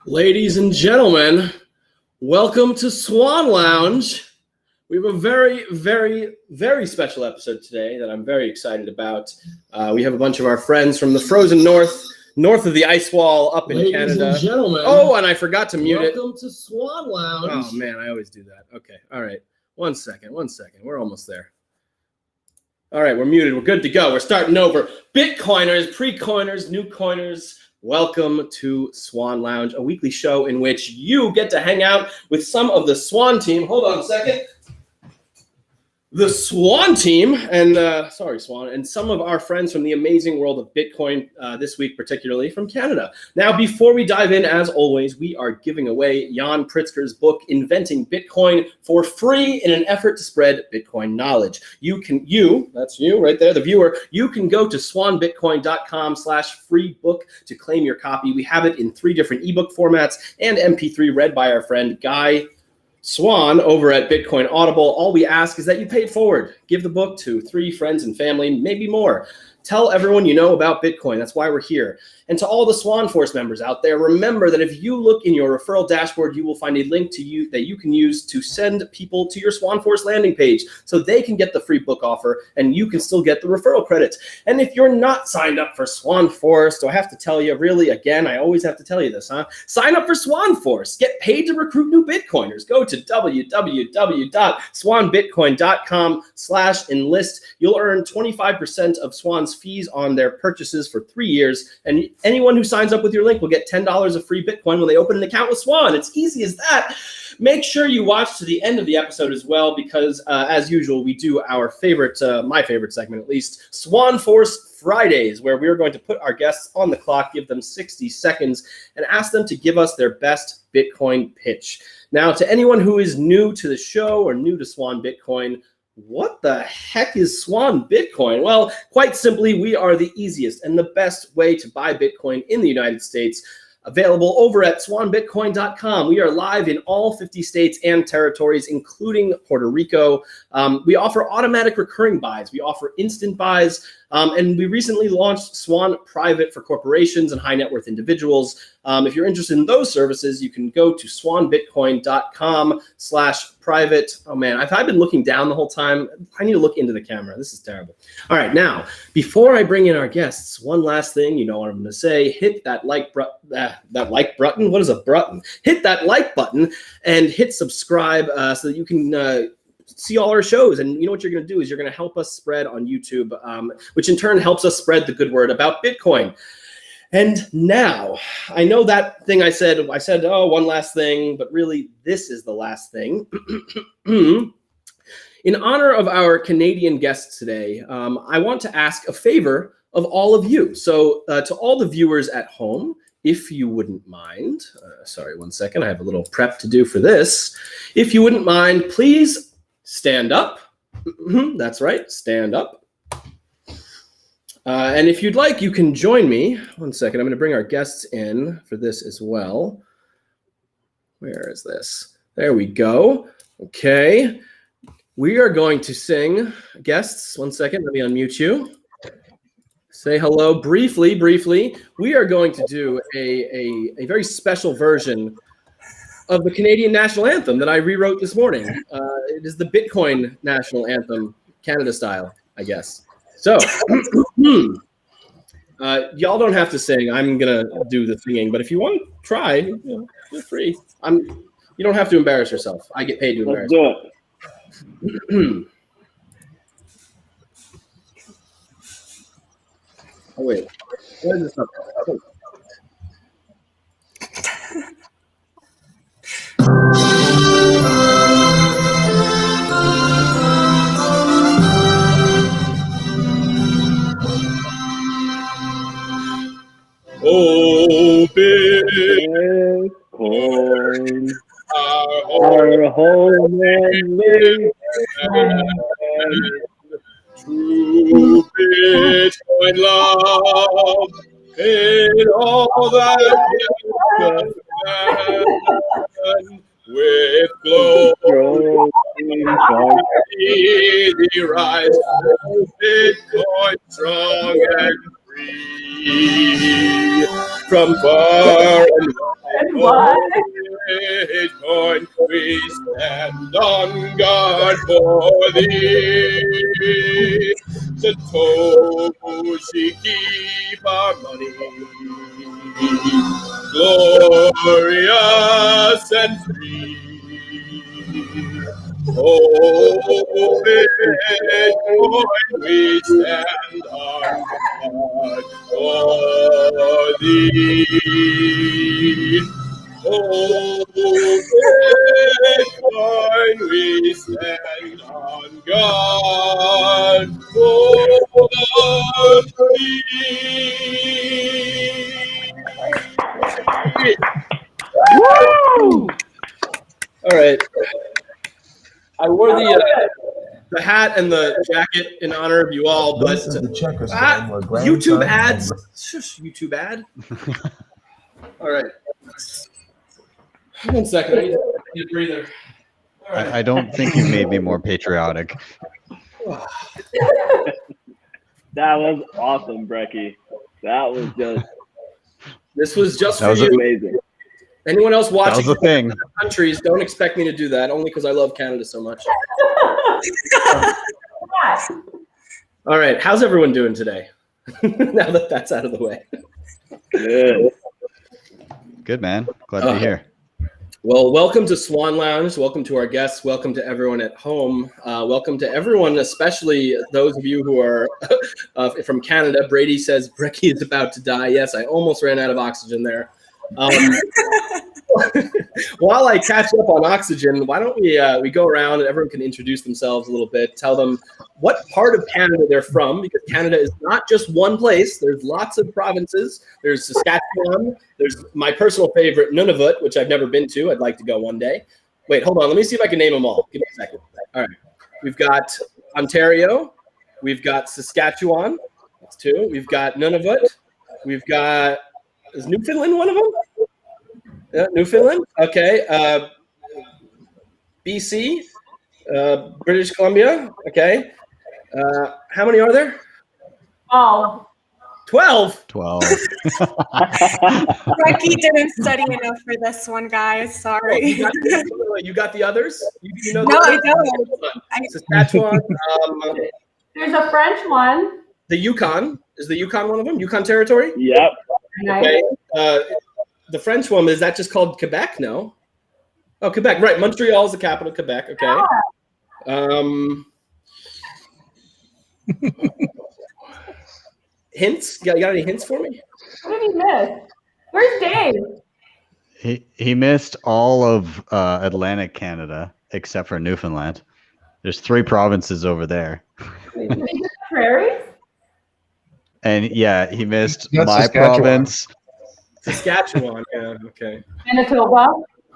Ladies and gentlemen, welcome to Swan Lounge. We have a very, very, very special episode today that I'm very excited about. We have a bunch of our friends from the frozen north of the ice wall up in Canada. Ladies and gentlemen. Oh, and I forgot to mute it. Welcome to Swan Lounge. Oh, man, I always do that. Okay, all right. One second. We're almost there. All right, we're muted. We're good to go. We're starting over. Bitcoiners, pre-coiners, new coiners, welcome to Swan Lounge, a weekly show in which you get to hang out with some of the Swan team. Hold on a second. The Swan team, and Swan, and some of our friends from the amazing world of Bitcoin this week, particularly from Canada. Now, before we dive in, as always, we are giving away Jan Pritzker's book, Inventing Bitcoin, for free in an effort to spread Bitcoin knowledge. That's you right there, the viewer, you can go to swanbitcoin.com/free book to claim your copy. We have it in 3 different ebook formats and MP3 read by our friend Guy Swan over at Bitcoin Audible. All we ask is that you pay it forward. Give the book to 3 friends and family, maybe more. Tell everyone you know about Bitcoin. That's why we're here. And to all the Swan Force members out there, remember that if you look in your referral dashboard, you will find a link to you that you can use to send people to your Swan Force landing page so they can get the free book offer and you can still get the referral credits. And if you're not signed up for Swan Force, do I have to tell you, really, again, I always have to tell you this, huh? Sign up for Swan Force. Get paid to recruit new Bitcoiners. Go to www.swanbitcoin.com/enlist. You'll earn 25% of Swan's fees on their purchases for 3 years. And anyone who signs up with your link will get $10 of free Bitcoin when they open an account with Swan. It's easy as that. Make sure you watch to the end of the episode as well, because as usual, we do our favorite, my favorite segment at least, Swan Force Fridays, where we're going to put our guests on the clock, give them 60 seconds, and ask them to give us their best Bitcoin pitch. Now, to anyone who is new to the show or new to Swan Bitcoin, what the heck is Swan Bitcoin? Well, quite simply, we are the easiest and the best way to buy Bitcoin in the United States. Available over at swanbitcoin.com. We are live in all 50 states and territories, including Puerto Rico. We offer automatic recurring buys. We offer instant buys. And we recently launched Swan Private for corporations and high net worth individuals. If you're interested in those services, you can go to swanbitcoin.com/private. Oh man, I've been looking down the whole time. I need to look into the camera. This is terrible. All right, now, before I bring in our guests, one last thing, you know what I'm going to say. Hit that like button. What is a button? Hit that like button and hit subscribe so that you can see all our shows. And you know what you're going to do is you're going to help us spread on YouTube, which in turn helps us spread the good word about Bitcoin. And now, I know that thing I said, oh, one last thing, but really this is the last thing. In honor of our Canadian guests today, I want to ask a favor of all of you. So to all the viewers at home, if you wouldn't mind, sorry, one second, I have a little prep to do for this. If you wouldn't mind, please stand up. That's right, stand up. And if you'd like, you can join me. One second, I'm going to bring our guests in for this as well. Where is this? There we go. Okay. We are going to sing, guests, one second, let me unmute you. Say hello briefly. We are going to do a very special version of the Canadian National Anthem that I rewrote this morning. It is the Bitcoin National Anthem, Canada style, I guess. So, y'all don't have to sing. I'm going to do the singing, but if you want to try, feel free. You don't have to embarrass yourself. I get paid to embarrass you. Let's do it. Oh, wait. What is this up? Oh, Bitcoin, our home and nation. True Bitcoin love in all that you have done with glory the rise of Bitcoin strong and free. from far and wide. Bitcoin, we stand on guard for thee. Satoshi, keep our money glorious and free. Oh, Bitcoin, we stand on guard for thee. Oh, Bitcoin, we stand on guard for thee. Woo! All right. I wore the hat and the jacket in honor of you all, but YouTube ads. Shush, YouTube ad. All right. 1 second. I need a breather. All right. I don't think you made me more patriotic. That was awesome, Brekkie. That was just. This was just that for you. Amazing. Anyone else watching that was the thing. Countries, don't expect me to do that, only because I love Canada so much. All right, how's everyone doing today? Now that that's out of the way. Good. Good, man. Glad to be here. Well, welcome to Swan Lounge. Welcome to our guests. Welcome to everyone at home. Welcome to everyone, especially those of you who are from Canada. Brady says Brekkie is about to die. Yes, I almost ran out of oxygen there. While I catch up on oxygen, why don't we go around and everyone can introduce themselves a little bit, tell them what part of Canada they're from, because Canada is not just one place. There's lots of provinces. There's Saskatchewan. There's my personal favorite, Nunavut, which I've never been to. I'd like to go one day. Wait, hold on. Let me see if I can name them all. Give me a second. All right. We've got Ontario. We've got Saskatchewan. That's two. We've got Nunavut. We've got, is Newfoundland one of them? Yeah, Newfoundland. Okay. BC, British Columbia. Okay. How many are there? 12. 12. 12. Brekkie didn't study enough for this one, guys. Sorry. You got the others? You know No, I don't. Saskatchewan. There's a French one. The Yukon. Is the Yukon one of them? Yukon territory? Yep. Okay. The French one, is that just called Quebec? No. Oh, Quebec. Right. Montreal is the capital of Quebec. Okay. Hints? You got any hints for me? What did he miss? Where's Dave? He missed all of Atlantic Canada except for Newfoundland. There's 3 provinces over there. Did he miss prairies? And yeah, he missed That's my Saskatchewan. province. Saskatchewan. Yeah. Okay. Manitoba.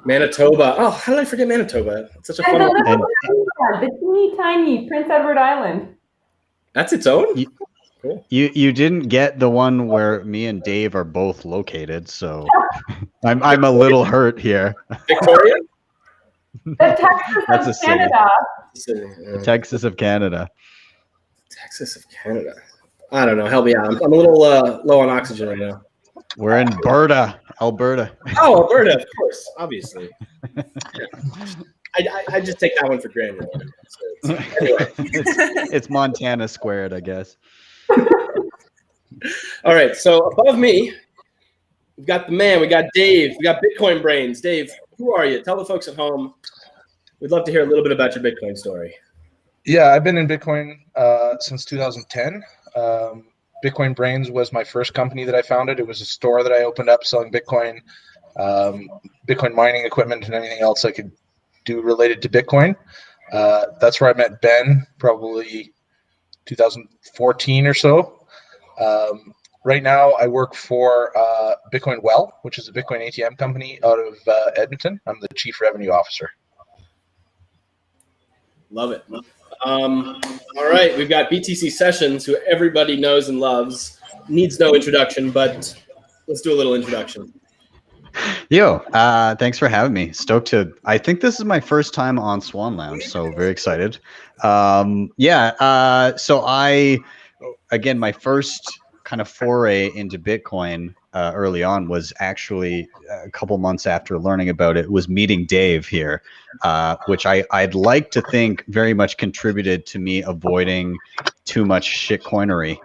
Manitoba. Oh, how did I forget Manitoba? It's such a And fun the one. little one, the teeny tiny Prince Edward Island. That's its own? Cool. You didn't get the one where me and Dave are both located, so I'm a little hurt here. Victoria? The Texas That's of a city. Canada. Texas of Canada. Texas of Canada. I don't know. Help me out. I'm a little low on oxygen right now. We're in Alberta. Oh, Alberta, of course, obviously. Yeah. I just take that one for granted. So anyway. it's Montana squared, I guess. All right, so above me, we've got the man. We got Dave. We got Bitcoin Brains. Dave, who are you? Tell the folks at home. We'd love to hear a little bit about your Bitcoin story. Yeah, I've been in Bitcoin since 2010. Bitcoin Brains was my first company that I founded. It was a store that I opened up selling Bitcoin, Bitcoin mining equipment, and anything else I could do related to Bitcoin. That's where I met Ben, probably 2014 or so. Right now, I work for Bitcoin Well, which is a Bitcoin ATM company out of Edmonton. I'm the Chief Revenue Officer. Love it. All right, we've got BTC Sessions, who everybody knows and loves. Needs no introduction, but let's do a little introduction. Yo, thanks for having me. Stoked to. I think this is my first time on Swan Lounge, so very excited. So again, my first kind of foray into Bitcoin early on was actually a couple months after learning about it was meeting Dave here, which I'd like to think very much contributed to me avoiding too much shitcoinery.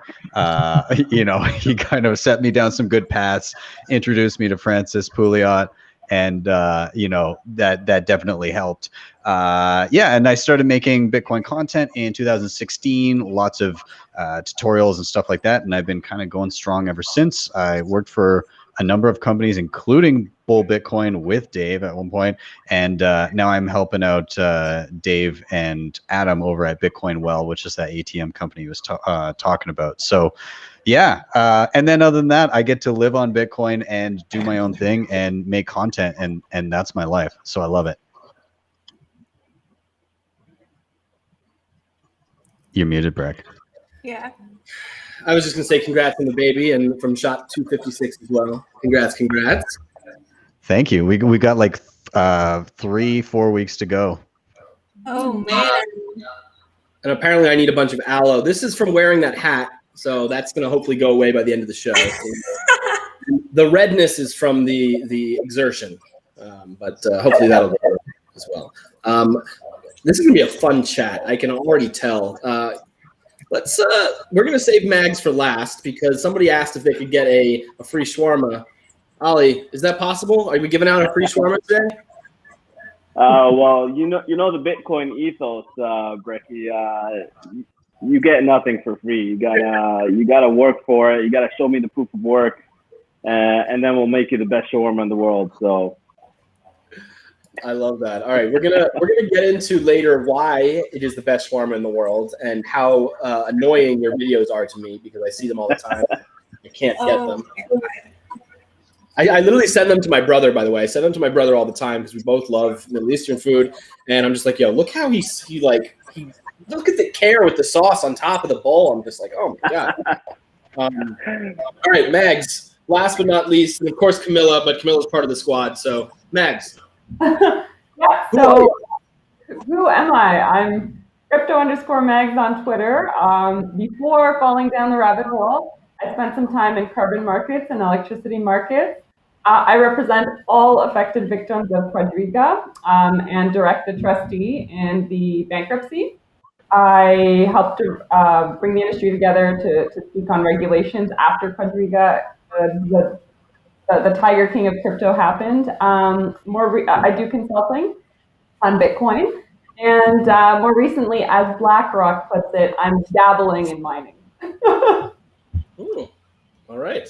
He kind of set me down some good paths, introduced me to Francis Pouliot, and that definitely helped. And I started making Bitcoin content in 2016, lots of tutorials and stuff like that, and I've been kind of going strong ever since. I worked for a number of companies, including Bull Bitcoin with Dave at one point, and now I'm helping out Dave and Adam over at Bitcoin Well, which is that ATM company he was talking about. So and then other than that, I get to live on Bitcoin and do my own thing and make content, and that's my life. So I love it. You're muted, Breck. Yeah. I was just gonna say congrats on the baby, and from shot 256 as well. Congrats. Thank you. We got like 3-4 weeks to go. Oh man. And apparently I need a bunch of aloe. This is from wearing that hat, so that's gonna hopefully go away by the end of the show. The redness is from the exertion, but hopefully that'll go as well. This is gonna be a fun chat. I can already tell. We're gonna save Mags for last because somebody asked if they could get a free shawarma. Ollie, is that possible? Are we giving out a free shawarma today? Well, you know the Bitcoin ethos, Brekkie. You get nothing for free. You gotta work for it. You gotta show me the proof of work, and then we'll make you the best shawarma in the world. So. I love that. All right, we're gonna get into later why it is the best shawarma in the world and how annoying your videos are to me because I see them all the time. I can't get them. I literally send them to my brother. By the way, I send them to my brother all the time because we both love Middle Eastern food. And I'm just like, yo, look how he look at the care with the sauce on top of the bowl. I'm just like, oh my god. All right, Mags. Last but not least, and of course Camilla, but Camilla's part of the squad. So Mags. So who am I? I'm crypto_mags on Twitter. Before falling down the rabbit hole, I spent some time in carbon markets and electricity markets. I represent all affected victims of Quadriga and direct the trustee in the bankruptcy. I helped to bring the industry together to speak on regulations after Quadriga, the Tiger King of crypto happened. I do consulting on Bitcoin. And more recently, as BlackRock puts it, I'm dabbling in mining. Ooh, all right.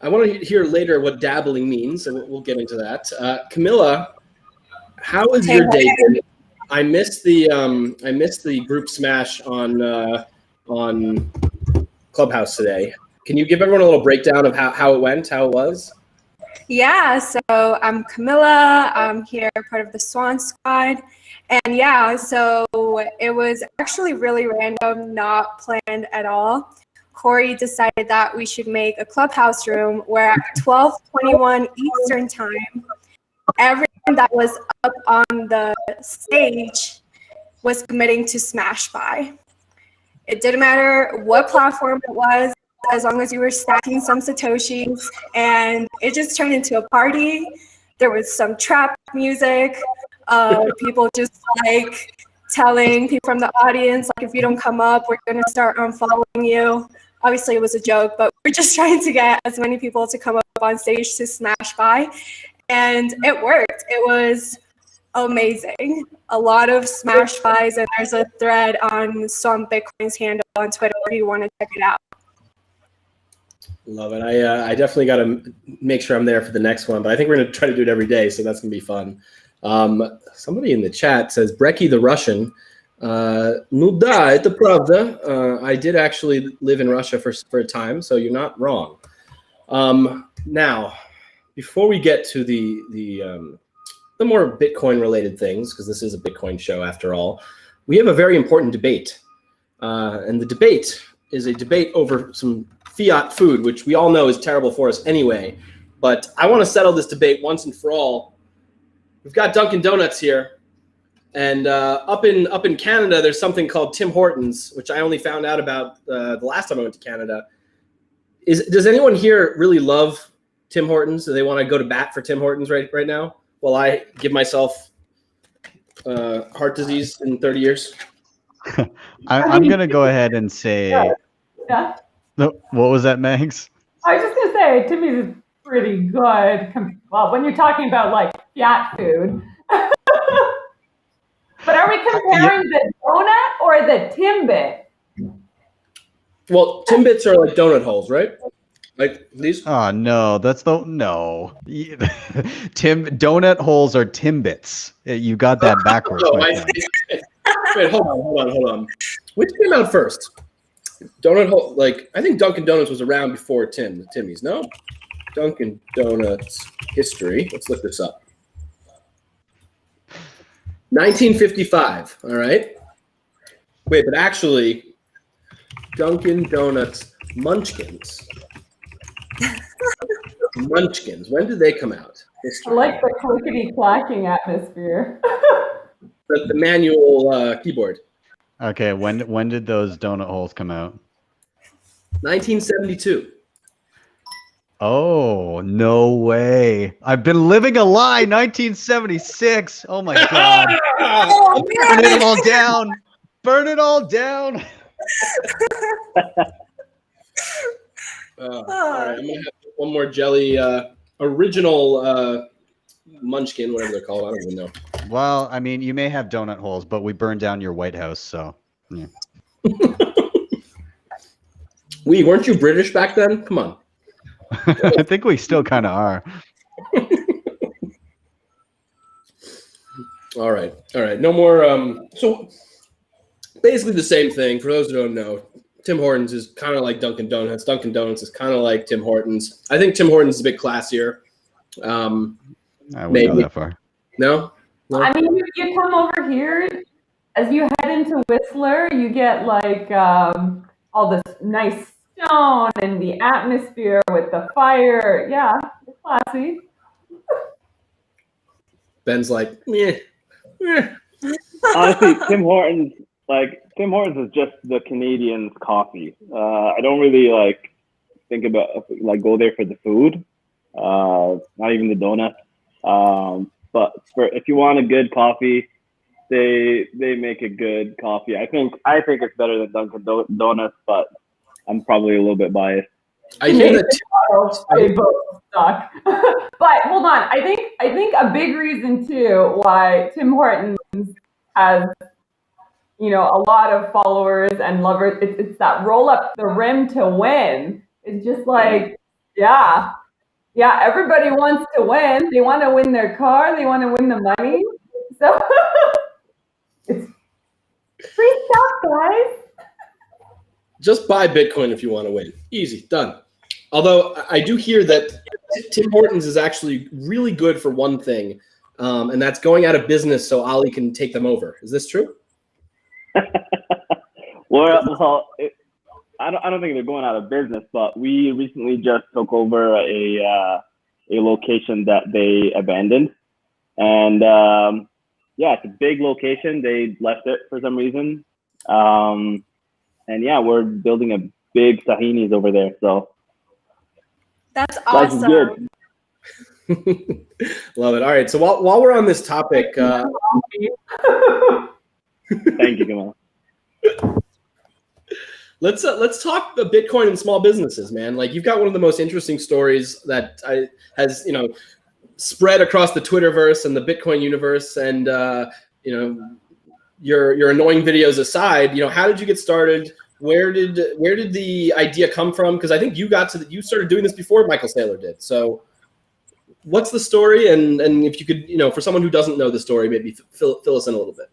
I want to hear later what dabbling means, so we'll get into that. Camilla, how is your day? I missed the group smash on Clubhouse today. Can you give everyone a little breakdown of how it went, how it was? Yeah, so I'm Camilla. I'm here, part of the Swan squad. And yeah, so it was actually really random, not planned at all. Corey decided that we should make a Clubhouse room where at 12:21 Eastern time, everyone that was up on the stage was committing to smash buy. It didn't matter what platform it was, as long as you were stacking some Satoshis, and it just turned into a party. There was some trap music, people just like telling people from the audience, like, if you don't come up, we're gonna start unfollowing you. Obviously it was a joke, but we're just trying to get as many people to come up on stage to smash by, and it worked. It was amazing. A lot of smash buys, and there's a thread on Swan Bitcoin's handle on Twitter if you want to check it out. Love it. I definitely got to make sure I'm there for the next one, but I think we're going to try to do it every day, so that's going to be fun. Somebody in the chat says, Brekkie the Russian. Ну да, это правда. I did actually live in Russia for a time, so you're not wrong. Now, before we get to the more Bitcoin-related things, because this is a Bitcoin show after all, we have a very important debate. And the debate is a debate over some fiat food, which we all know is terrible for us anyway. But I want to settle this debate once and for all. We've got Dunkin Donuts here, and up in Canada, there's something called Tim Hortons, which I only found out about the last time I went to Canada. Does anyone here really love Tim Hortons? Do they want to go to bat for Tim Hortons right now? While I give myself heart disease in 30 years. I'm gonna go ahead and say. Yeah. No, what was that, Megs? I was just gonna say Timmy's is pretty good. Well, when you're talking about like fiat food. But are we comparing the donut or the Timbit? Well, Timbits are like donut holes, right? Like these? Oh no, that's no. Donut holes are Timbits. You got that backwards. Wait, hold on. Which came out first? Donut hole, like I think Dunkin Donuts was around before Timmy's. No, Dunkin Donuts history. Let's look this up. 1955. All right. Wait, but actually, Dunkin Donuts Munchkins. Munchkins. When did they come out? History. I like the clickety clacking atmosphere. The manual keyboard. Okay, when did those donut holes come out? 1972. Oh, no way. I've been living a lie. 1976. Oh my God. Burn it all down. Burn it all down. All right, I'm gonna have one more jelly, original Munchkin, whatever they're called. I don't even know. Well, I mean, you may have donut holes, but we burned down your White House, so. Yeah. Weren't you British back then? Come on. I think we still kind of are. All right. No more. So basically the same thing. For those who don't know, Tim Hortons is kind of like Dunkin Donuts. Dunkin Donuts is kind of like Tim Hortons. I think Tim Hortons is a bit classier. I wouldn't go that far. No? I mean, you come over here, as you head into Whistler, you get like all this nice stone and the atmosphere with the fire. Yeah, it's classy. Ben's like, meh. Honestly, Tim Hortons is just the Canadians' coffee. I don't really think about go there for the food, not even the donuts. But if you want a good coffee, they make a good coffee. I think it's better than Dunkin Donuts, but I'm probably a little bit biased. I hear that they both suck. But hold on, I think a big reason too why Tim Hortons has a lot of followers and lovers. It's that roll up the rim to win. It's just like everybody wants to win. They want to win their car. They want to win the money. So it's free stuff, guys. just buy Bitcoin if you want to win. Easy, done. Although I do hear that Tim Hortons is actually really good for one thing, and that's going out of business so Ali can take them over. Is this true? Well, I don't think they're going out of business, but we recently just took over a location that they abandoned, and it's a big location. They left it for some reason, and we're building a big Tahini's over there. So that's awesome. That's good. Love it. All right. So while we're on this topic, thank you, Kamal. Let's talk the Bitcoin and small businesses, man. Like, you've got one of the most interesting stories that has spread across the Twitterverse and the Bitcoin universe. And your annoying videos aside, how did you get started? Where did the idea come from? Because I think you started doing this before Michael Saylor did. So what's the story? And if you could, for someone who doesn't know the story, maybe fill us in a little bit.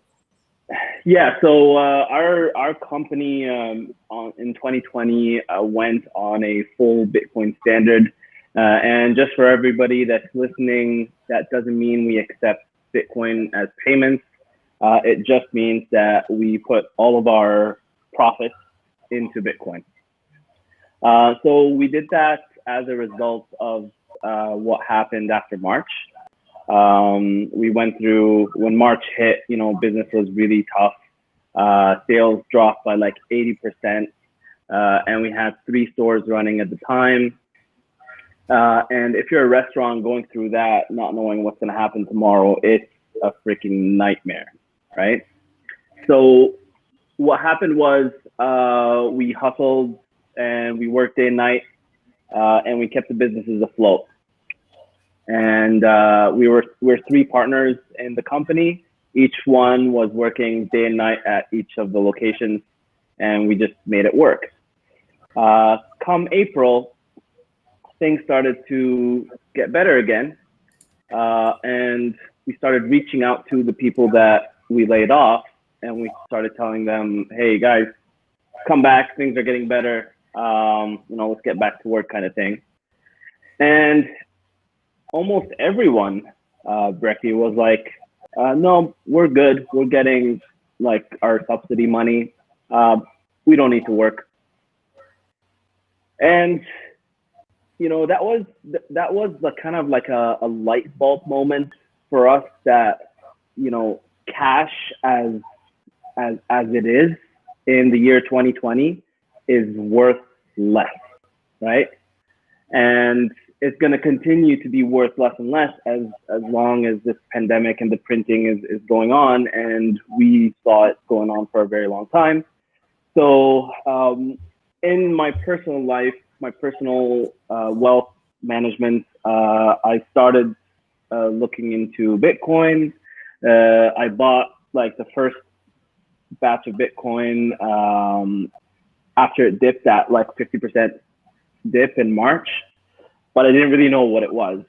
Yeah, so our company in 2020 went on a full Bitcoin standard. And just for everybody that's listening, that doesn't mean we accept Bitcoin as payments. It just means that we put all of our profits into Bitcoin. So we did that as a result of what happened after March. We went through, when March hit, business was really tough. Sales dropped by like 80%. and we had 3 stores running at the time. And if you're a restaurant going through that, not knowing what's going to happen tomorrow, it's a freaking nightmare, right? So what happened was we hustled and we worked day and night, and we kept the businesses afloat. And we're 3 partners in the company. Each one was working day and night at each of the locations, and we just made it work. Come April, things started to get better again, and we started reaching out to the people that we laid off, and we started telling them, hey guys, come back, things are getting better, let's get back to work, kind of thing. And almost everyone, Brekkie, was like, no, we're good, we're getting like our subsidy money, we don't need to work. And that was the kind of like a light bulb moment for us, that cash as it is in the year 2020 is worth less, right? And it's going to continue to be worth less and less as long as this pandemic and the printing is going on, and we saw it going on for a very long time. So in my personal life, my personal wealth management, I started looking into Bitcoin. I bought like the first batch of Bitcoin after it dipped at like 50% dip in March, but I didn't really know what it was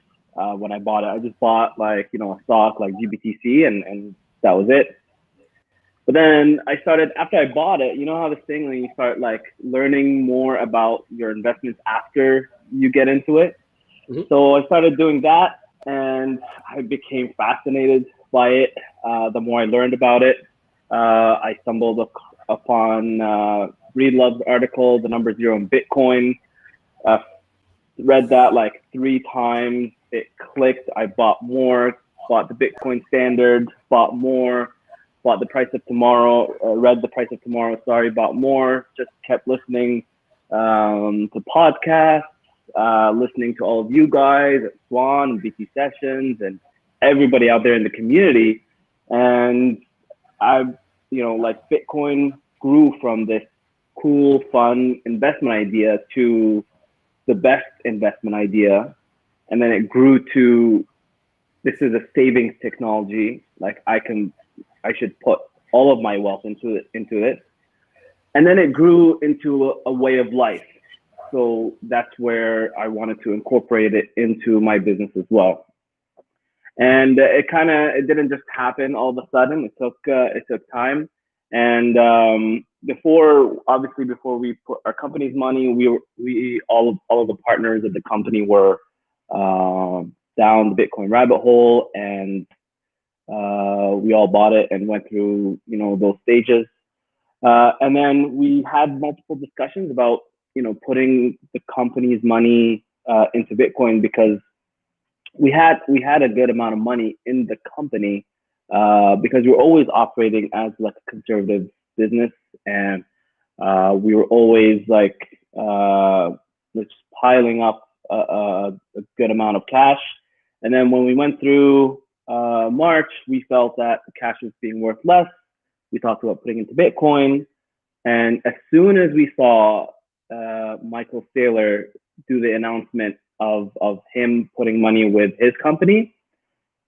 when I bought it. I just bought like, a stock like GBTC, and that was it. But then I started, after I bought it, you know how this thing when you start like learning more about your investments after you get into it. Mm-hmm. So I started doing that, and I became fascinated by it. The more I learned about it, I stumbled upon Breedlove's article, The Number Zero in Bitcoin. Read that like 3 times. It clicked. I bought more, bought the Bitcoin Standard, bought more. Bought the Price of Tomorrow, read the Price of Tomorrow, bought more, just kept listening to podcasts, listening to all of you guys at Swan and BT Sessions and everybody out there in the community. And like Bitcoin grew from this cool, fun investment idea to the best investment idea. And then it grew to, this is a savings technology. Like I should put all of my wealth into it. And then it grew into a way of life. So that's where I wanted to incorporate it into my business as well. And it didn't just happen all of a sudden. It took time. And before we put our company's money, all of the partners of the company were down the Bitcoin rabbit hole, and we all bought it and went through, those stages. And then we had multiple discussions about, putting the company's money into Bitcoin, because we had a good amount of money in the company, because we're always operating as like a conservative business, and we were always like just piling up a good amount of cash. And then when we went through March, we felt that the cash was being worth less. We talked about putting into Bitcoin. And as soon as we saw Michael Saylor do the announcement of him putting money with his company,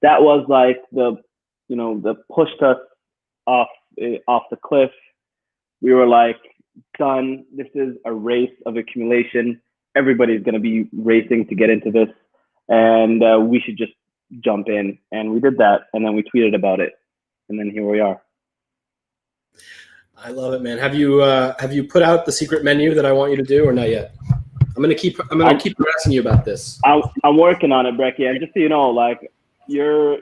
that was like that pushed us off the cliff. We were like, done. This is a race of accumulation. Everybody's going to be racing to get into this, and we should just jump in. And we did that, and then we tweeted about it, and then here we are. I love it, man. Have you put out the secret menu that I want you to do, or not yet? I'm gonna keep harassing you about this. I'm working on it, Brekkie. And just so you know, like you're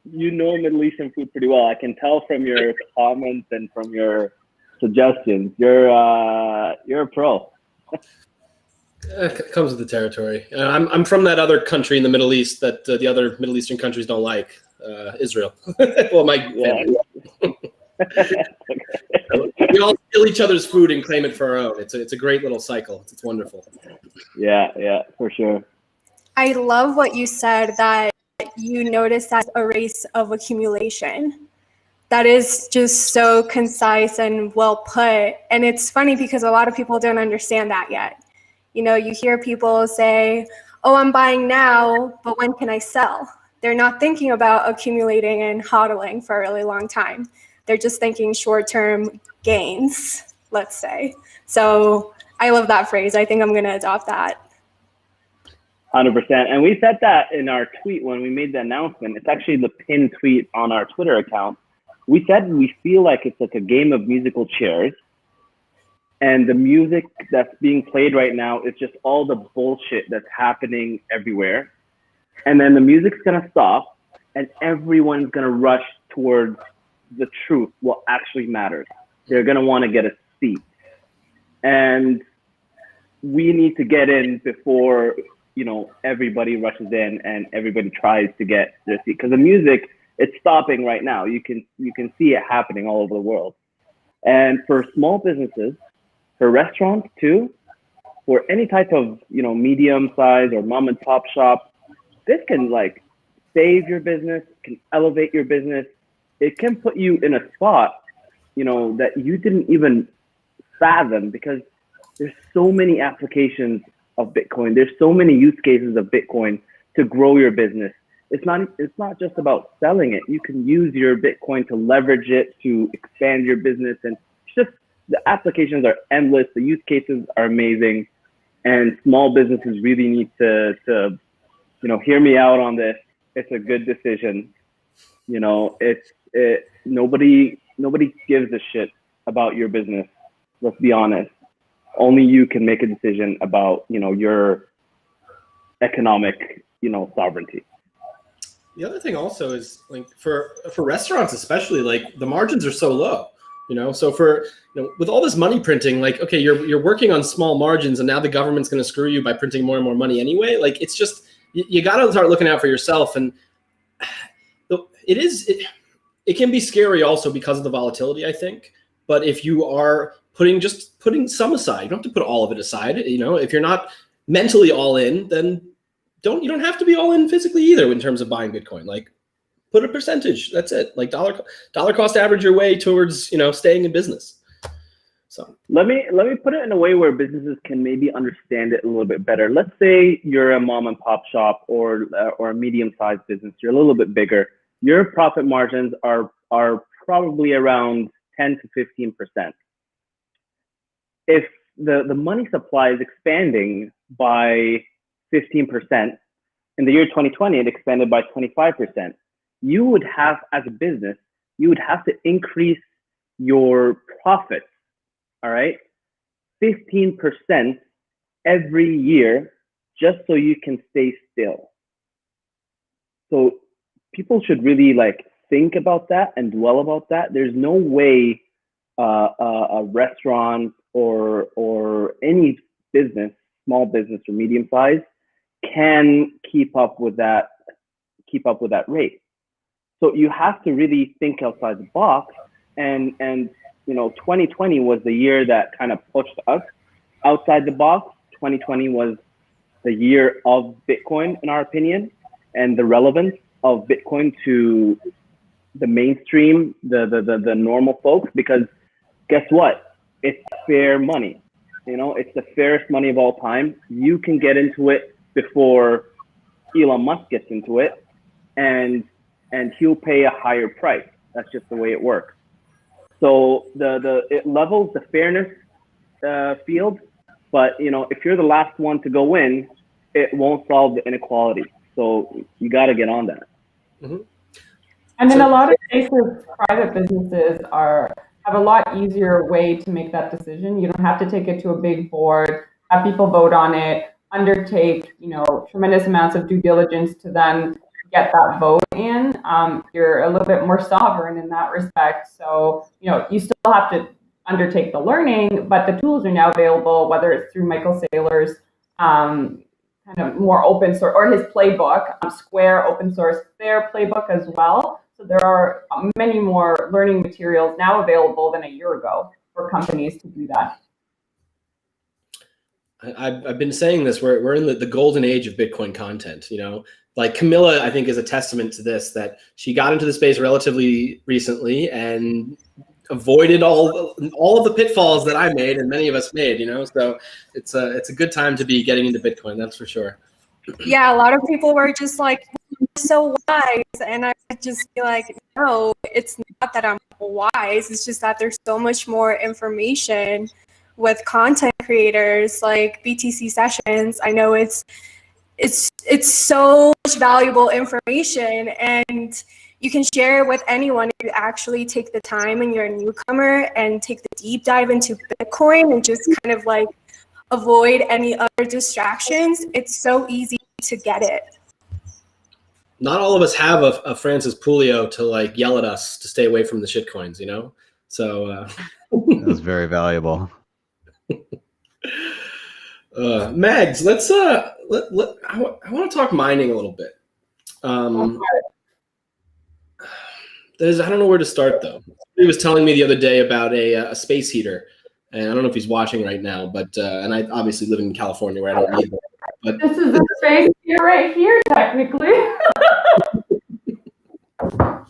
Middle Eastern food pretty well. I can tell from your comments and from your suggestions. You're a pro. It comes with the territory. I'm from that other country in the Middle East that the other Middle Eastern countries don't like, Israel. Well, my family. we all steal each other's food and claim it for our own. It's a great little cycle. It's wonderful. Yeah, for sure. I love what you said, that you notice as a race of accumulation. That is just so concise and well put. And it's funny because a lot of people don't understand that yet. You know, you hear people say, oh, I'm buying now, but when can I sell? They're not thinking about accumulating and hodling for a really long time. They're just thinking short-term gains, let's say. So I love that phrase. I think I'm going to adopt that. 100%. And we said that in our tweet when we made the announcement. It's actually the pinned tweet on our Twitter account. We said we feel like it's like a game of musical chairs. And the music that's being played right now is just all the bullshit that's happening everywhere. And then the music's going to stop and everyone's going to rush towards the truth, what actually matters. They're going to want to get a seat. And we need to get in before, you know, everybody rushes in and everybody tries to get their seat. Because the music, it's stopping right now. You can see it happening all over the world. And for small businesses, for restaurants too, for any type of, you know, medium size or mom and pop shop, this can like save your business, can elevate your business. It can put you in a spot, you know, that you didn't even fathom, because there's so many applications of Bitcoin. There's so many use cases of Bitcoin to grow your business. It's not just about selling it. You can use your Bitcoin to leverage it to expand your business, and just the applications are endless. The use cases are amazing, and small businesses really need to you know, hear me out on this. It's a good decision. You know, nobody gives a shit about your business. Let's be honest. Only you can make a decision about, you know, your economic, you know, sovereignty. The other thing also is, like, for restaurants especially, like, the margins are so low, you know. So for, you know, with all this money printing, like, okay, you're working on small margins, and now the government's going to screw you by printing more and more money anyway. Like, it's just, you got to start looking out for yourself. And it can be scary also because of the volatility, I think. But if you are putting some aside, you don't have to put all of it aside. You know, if you're not mentally all in, then you don't have to be all in physically either in terms of buying Bitcoin. Like, put a percentage. That's it. Like dollar cost average your way towards, you know, staying in business. So let me put it in a way where businesses can maybe understand it a little bit better. Let's say you're a mom and pop shop or a medium-sized business. You're a little bit bigger. Your profit margins are probably around 10 to 15%. If the money supply is expanding by 15%, in the year 2020, it expanded by 25%. You would have, as a business, you would have to increase your profits, all right, 15% every year, just so you can stay still. So people should really like think about that and dwell about that. There's no way a restaurant or any business, small business or medium size, can keep up with that rate. So you have to really think outside the box. And you know, 2020 was the year that kind of pushed us outside the box. 2020 was the year of Bitcoin, in our opinion, and the relevance of Bitcoin to the mainstream, the normal folks, because guess what? It's fair money. You know, it's the fairest money of all time. You can get into it before Elon Musk gets into it, and he'll pay a higher price. That's just the way it works. So it levels the fairness field, but you know, if you're the last one to go in, it won't solve the inequality. So you got to get on that. Mm-hmm. And in a lot of cases, private businesses have a lot easier way to make that decision. You don't have to take it to a big board, have people vote on it, undertake, you know, tremendous amounts of due diligence to then get that vote in. You're a little bit more sovereign in that respect. So, you know, you still have to undertake the learning, but the tools are now available, whether it's through Michael Saylor's kind of more open source, or his playbook, Square open source their playbook as well. So there are many more learning materials now available than a year ago for companies to do that. I've been saying this. We're in the golden age of Bitcoin content. You know, like Camilla, I think is a testament to this. That she got into the space relatively recently and avoided all of the pitfalls that I made and many of us made. You know, so it's a good time to be getting into Bitcoin. That's for sure. Yeah, a lot of people were just like, "You're so wise," and I would just be like, no, it's not that I'm wise. It's just that there's so much more information with content creators like BTC Sessions. I know it's so much valuable information, and you can share it with anyone if you actually take the time and you're a newcomer and take the deep dive into Bitcoin and just kind of like avoid any other distractions. It's so easy to get it. Not all of us have a Francis Pulio to like yell at us to stay away from the shitcoins, you know? So that was very valuable. Mags, let's I want to talk mining a little bit. I don't know where to start though. He was telling me the other day about a space heater, and I don't know if he's watching right now, but and I obviously live in California where I don't need it. But this is a space heater right here, technically. Well,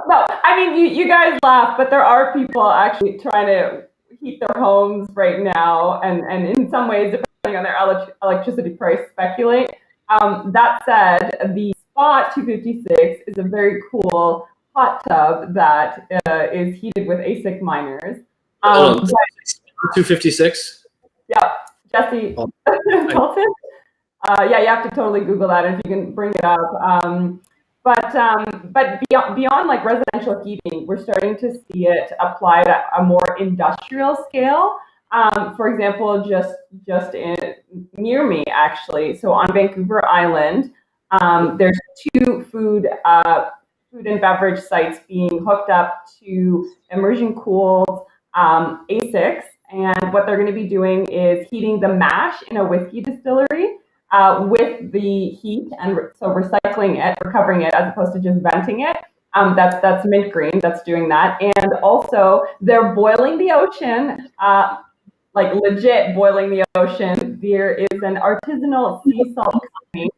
no, I mean you guys laugh, but there are people actually trying to heat their homes right now, and in some ways, depending on their electricity price, speculate. That said, the Spot 256 is a very cool hot tub that is heated with ASIC miners. 256? Yeah, Jesse Dalton. Yeah, you have to totally Google that if you can bring it up. But beyond like residential heating, we're starting to see it applied at a more industrial scale. For example, just near me actually, so on Vancouver Island, there's 2 food and beverage sites being hooked up to immersion cooled ASICs, and what they're going to be doing is heating the mash in a whiskey distillery with the heat, and so recycling it, recovering it, as opposed to just venting it. That's Mint Green that's doing that, and also they're boiling the ocean. Like legit boiling the ocean. There is an artisanal sea salt company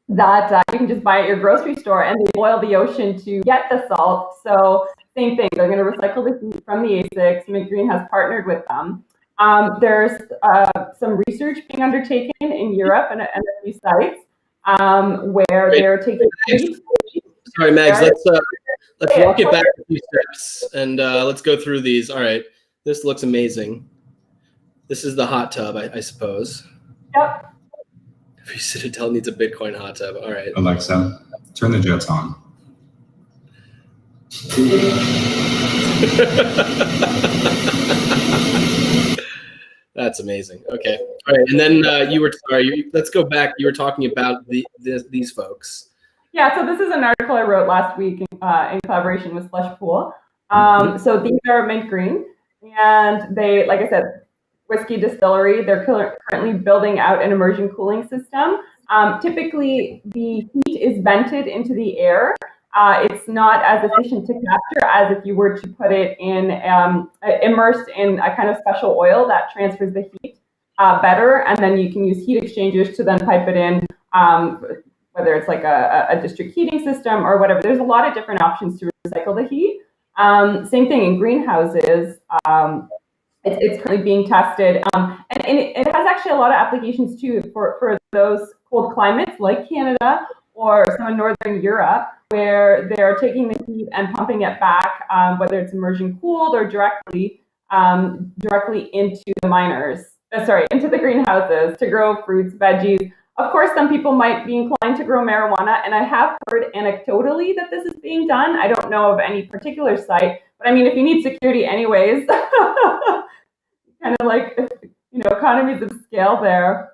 that you can just buy at your grocery store, and they boil the ocean to get the salt. So same thing, they're going to recycle the heat from the ASICs. Mint Green has partnered with them. There's some research being undertaken in Europe and a few sites where they're taking heat. Sorry, Mags, let's walk it back a few steps, and let's go through these. All right, this looks amazing. This is the hot tub, I suppose. Yep. Every Citadel needs a Bitcoin hot tub. All right. Alexa, turn the jets on. That's amazing. Okay. All right. And then let's go back. You were talking about these folks. Yeah, so this is an article I wrote last week in collaboration with Slush Pool. So these are Mint Green, and they, like I said, whiskey distillery. They're currently building out an immersion cooling system. Typically, the heat is vented into the air. It's not as efficient to capture as if you were to put it in immersed in a kind of special oil that transfers the heat better, and then you can use heat exchangers to then pipe it in, whether it's like a district heating system or whatever. There's a lot of different options to recycle the heat. Same thing in greenhouses. It's currently being tested, and it has actually a lot of applications too for those cold climates like Canada or some in Northern Europe, where they're taking the heat and pumping it back, whether it's immersion cooled or directly into the into the greenhouses to grow fruits, veggies. Of course, some people might be inclined to grow marijuana, and I have heard anecdotally that this is being done. I don't know of any particular site, but I mean, if you need security anyways, kind of like, economies of scale there.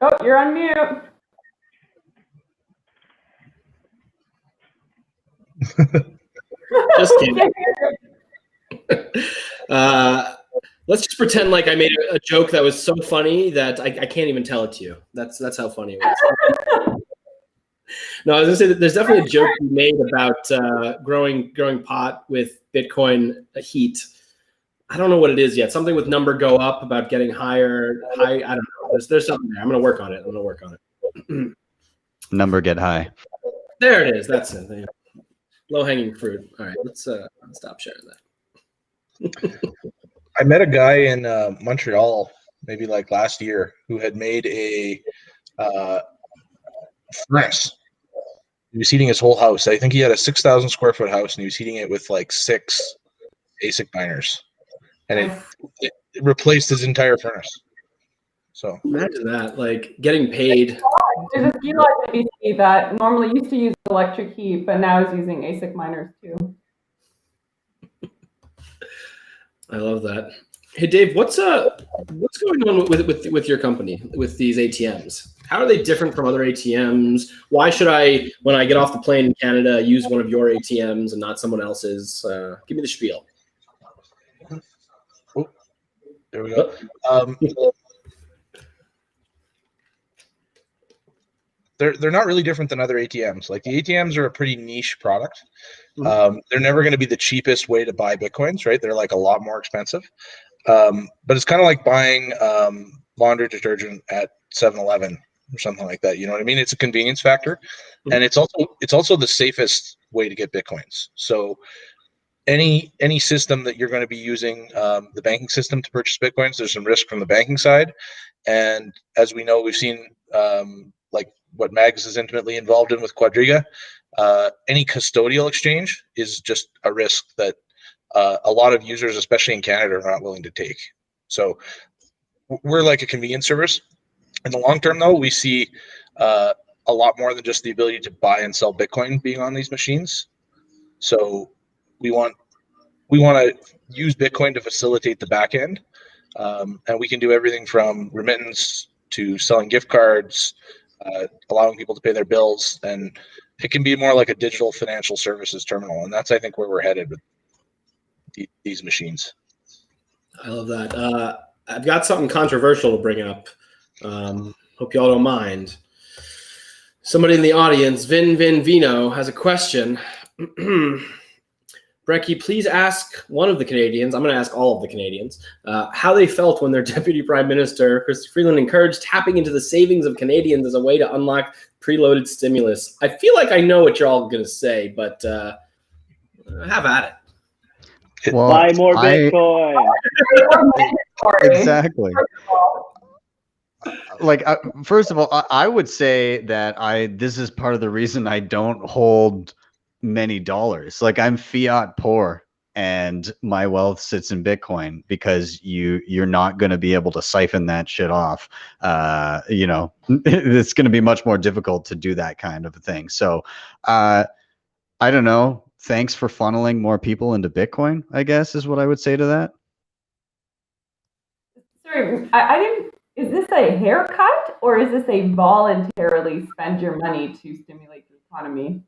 Oh, you're on mute. Just kidding. Let's just pretend like I made a joke that was so funny that I can't even tell it to you. That's how funny it was. No, I was gonna say that there's definitely a joke you made about growing pot with Bitcoin heat. I don't know what it is yet. Something with number go up about getting higher. I don't know. There's something there. I'm gonna work on it. Number get high. There it is. That's it. Low hanging fruit. All right, let's stop sharing that. I met a guy in Montreal maybe like last year who had made a furnace. He was heating his whole house. I think he had a 6,000 square foot house, and he was heating it with like 6 ASIC miners, and it replaced his entire furnace. So imagine that, like getting paid. There's a few like BC that normally used to use electric heat, but now is using ASIC miners too. I love that. Hey Dave, what's going on with your company with these ATMs? How are they different from other ATMs? Why should I, when I get off the plane in Canada, use one of your ATMs and not someone else's? Give me the spiel. Oh, there we go. They're not really different than other ATMs. Like the ATMs are a pretty niche product. They're never going to be the cheapest way to buy Bitcoins, right? They're like a lot more expensive. But it's kind of like buying laundry detergent at 7-Eleven or something like that. You know what I mean? It's a convenience factor, and it's also the safest way to get Bitcoins. So any system that you're going to be using, the banking system to purchase Bitcoins, there's some risk from the banking side. And as we know, we've seen like what Mags is intimately involved in with Quadriga. Any custodial exchange is just a risk that a lot of users, especially in Canada, are not willing to take. So we're like a convenience service. In the long term, though, we see a lot more than just the ability to buy and sell Bitcoin being on these machines. So we want to use Bitcoin to facilitate the back end, and we can do everything from remittance to selling gift cards, allowing people to pay their bills, and it can be more like a digital financial services terminal. And that's, I think, where we're headed with these machines. I love that. I've got something controversial to bring up. Hope y'all don't mind. Somebody in the audience, Vino, has a question. Brekkie, please ask one of the Canadians, I'm going to ask all of the Canadians, how they felt when their Deputy Prime Minister, Chrystia Freeland, encouraged tapping into the savings of Canadians as a way to unlock preloaded stimulus. I feel like I know what you're all going to say, but have at it. Well, buy more Bitcoin. Exactly. Like, first of all, I would say that this is part of the reason I don't hold many dollars. Like, I'm fiat poor and my wealth sits in Bitcoin, because you're not going to be able to siphon that shit off. It's going to be much more difficult to do that kind of a thing. So I don't know. Thanks for funneling more people into Bitcoin, I guess, is what I would say to that. Sorry, I didn't. Is this a haircut or is this a voluntarily spend your money to stimulate the economy?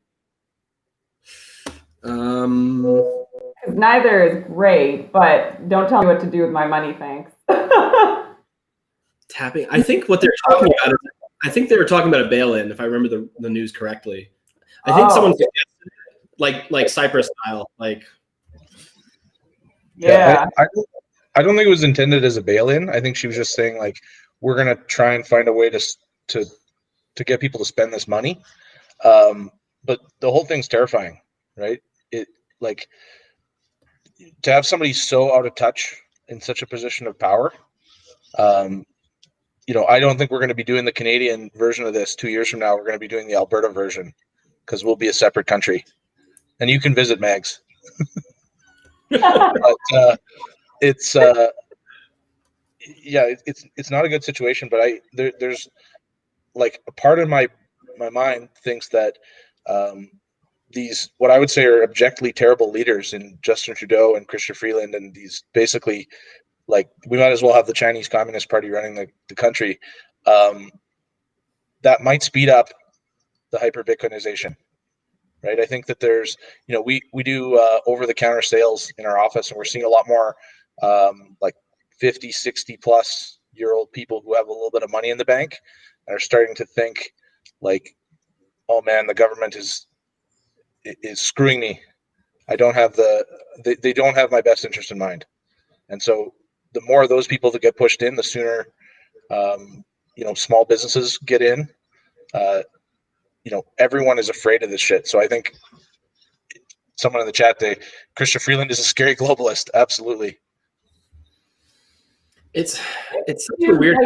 Because neither is great, but don't tell me what to do with my money, thanks. Tapping. I think what they're talking about is, I think they were talking about a bail-in, if I remember the news correctly. I think someone suggested like Cyprus style, like. Yeah. I don't think it was intended as a bail-in. I think she was just saying, like, we're gonna try and find a way to get people to spend this money. But the whole thing's terrifying, right? It, like, to have somebody so out of touch in such a position of power. I don't think we're going to be doing the Canadian version of this 2 years from now. We're going to be doing the Alberta version, because we'll be a separate country, and you can visit Mags. But it's not a good situation. But there's like a part of my mind thinks that these, what I would say are objectively terrible leaders in Justin Trudeau and Chrystia Freeland, and these basically, like, we might as well have the Chinese Communist Party running the country. That might speed up the hyper Bitcoinization, right? I think that there's, we do over-the-counter sales in our office, and we're seeing a lot more like 50, 60 plus year old people who have a little bit of money in the bank and are starting to think like, oh man, the government is screwing me. I don't have they don't have my best interest in mind. And so the more of those people that get pushed in, the sooner, small businesses get in. Everyone is afraid of this shit. So I think someone in the chat, Christian Freeland is a scary globalist. Absolutely. It's such a weird.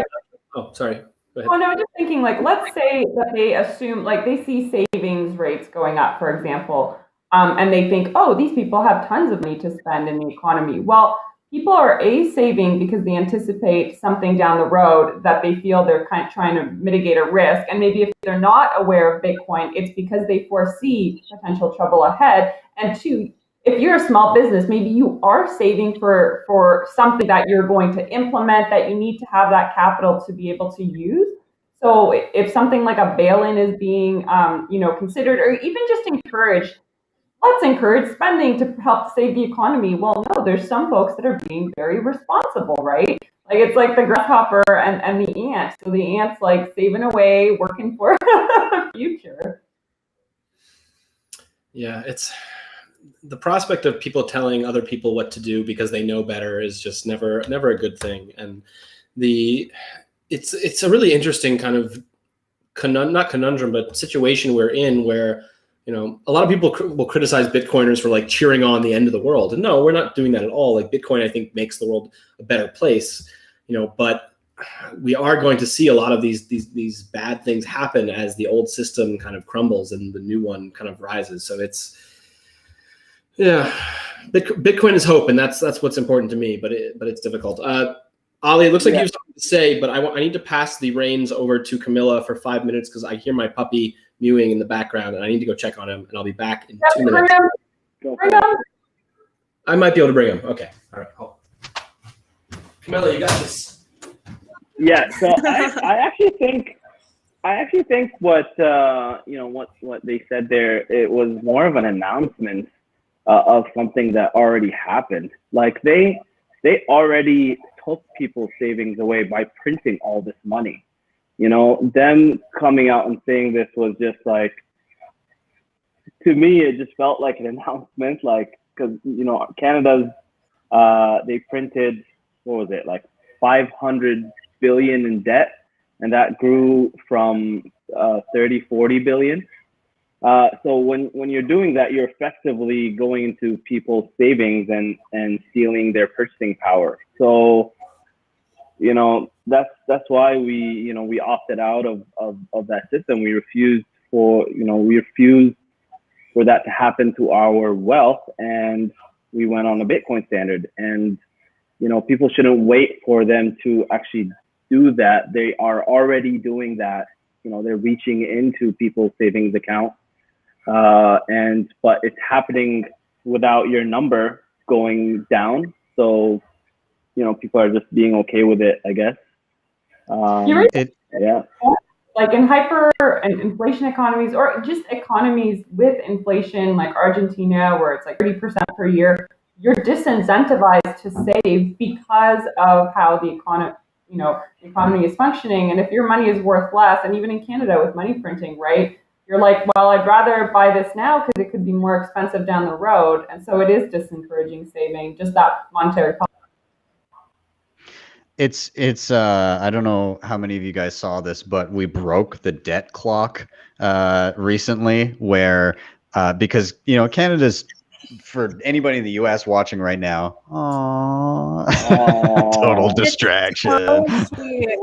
Oh, sorry. Go ahead. Oh no, just thinking, like, let's say that they assume, like, they see savings rates going up, for example, and they think, oh, these people have tons of money to spend in the economy. Well, people are saving because they anticipate something down the road that they feel they're kind of trying to mitigate a risk. And maybe if they're not aware of Bitcoin, it's because they foresee potential trouble ahead. And two, if you're a small business, maybe you are saving for something that you're going to implement, that you need to have that capital to be able to use. So if something like a bail-in is being, considered, or even just encouraged, let's encourage spending to help save the economy. Well, no, there's some folks that are being very responsible, right? Like, it's like the grasshopper and the ant. So the ant's like saving away, working for the future. Yeah, it's the prospect of people telling other people what to do because they know better is just never a good thing. And it's a really interesting kind of not conundrum, but situation we're in where, a lot of people will criticize Bitcoiners for like cheering on the end of the world. And no, we're not doing that at all. Like, Bitcoin, I think, makes the world a better place, but we are going to see a lot of these bad things happen as the old system kind of crumbles and the new one kind of rises. So Bitcoin is hope, and that's what's important to me, but it's difficult. Ali, it looks like you have something to say, but I need to pass the reins over to Camilla for 5 minutes because I hear my puppy mewing in the background, and I need to go check on him, and I'll be back in 2 minutes. Bring him. I might be able to bring him. Okay. All right. Hold on. Camilla, you got this. Yeah. So I actually think what they said there, it was more of an announcement of something that already happened. Like, they already took people's savings away by printing all this money. Them coming out and saying this was just like, to me, it just felt like an announcement, like, because, Canada's, they printed, what was it, like 500 billion in debt, and that grew from 40 billion. So when you're doing that, you're effectively going into people's savings and stealing their purchasing power. So, that's why we opted out of that system. We refused for that to happen to our wealth, and we went on a Bitcoin standard. And people shouldn't wait for them to actually do that. They are already doing that. They're reaching into people's savings account, but it's happening without your number going down. So people are just being okay with it, I guess. Yeah. Like, in hyper and inflation economies, or just economies with inflation, like Argentina, where it's like 30% per year, you're disincentivized to save because of how the economy is functioning. And if your money is worth less, and even in Canada with money printing, right, you're like, well, I'd rather buy this now because it could be more expensive down the road. And so it is disencouraging saving, just that monetary policy. It's I don't know how many of you guys saw this, but we broke the debt clock recently, where because Canada's, for anybody in the US watching right now, total distraction.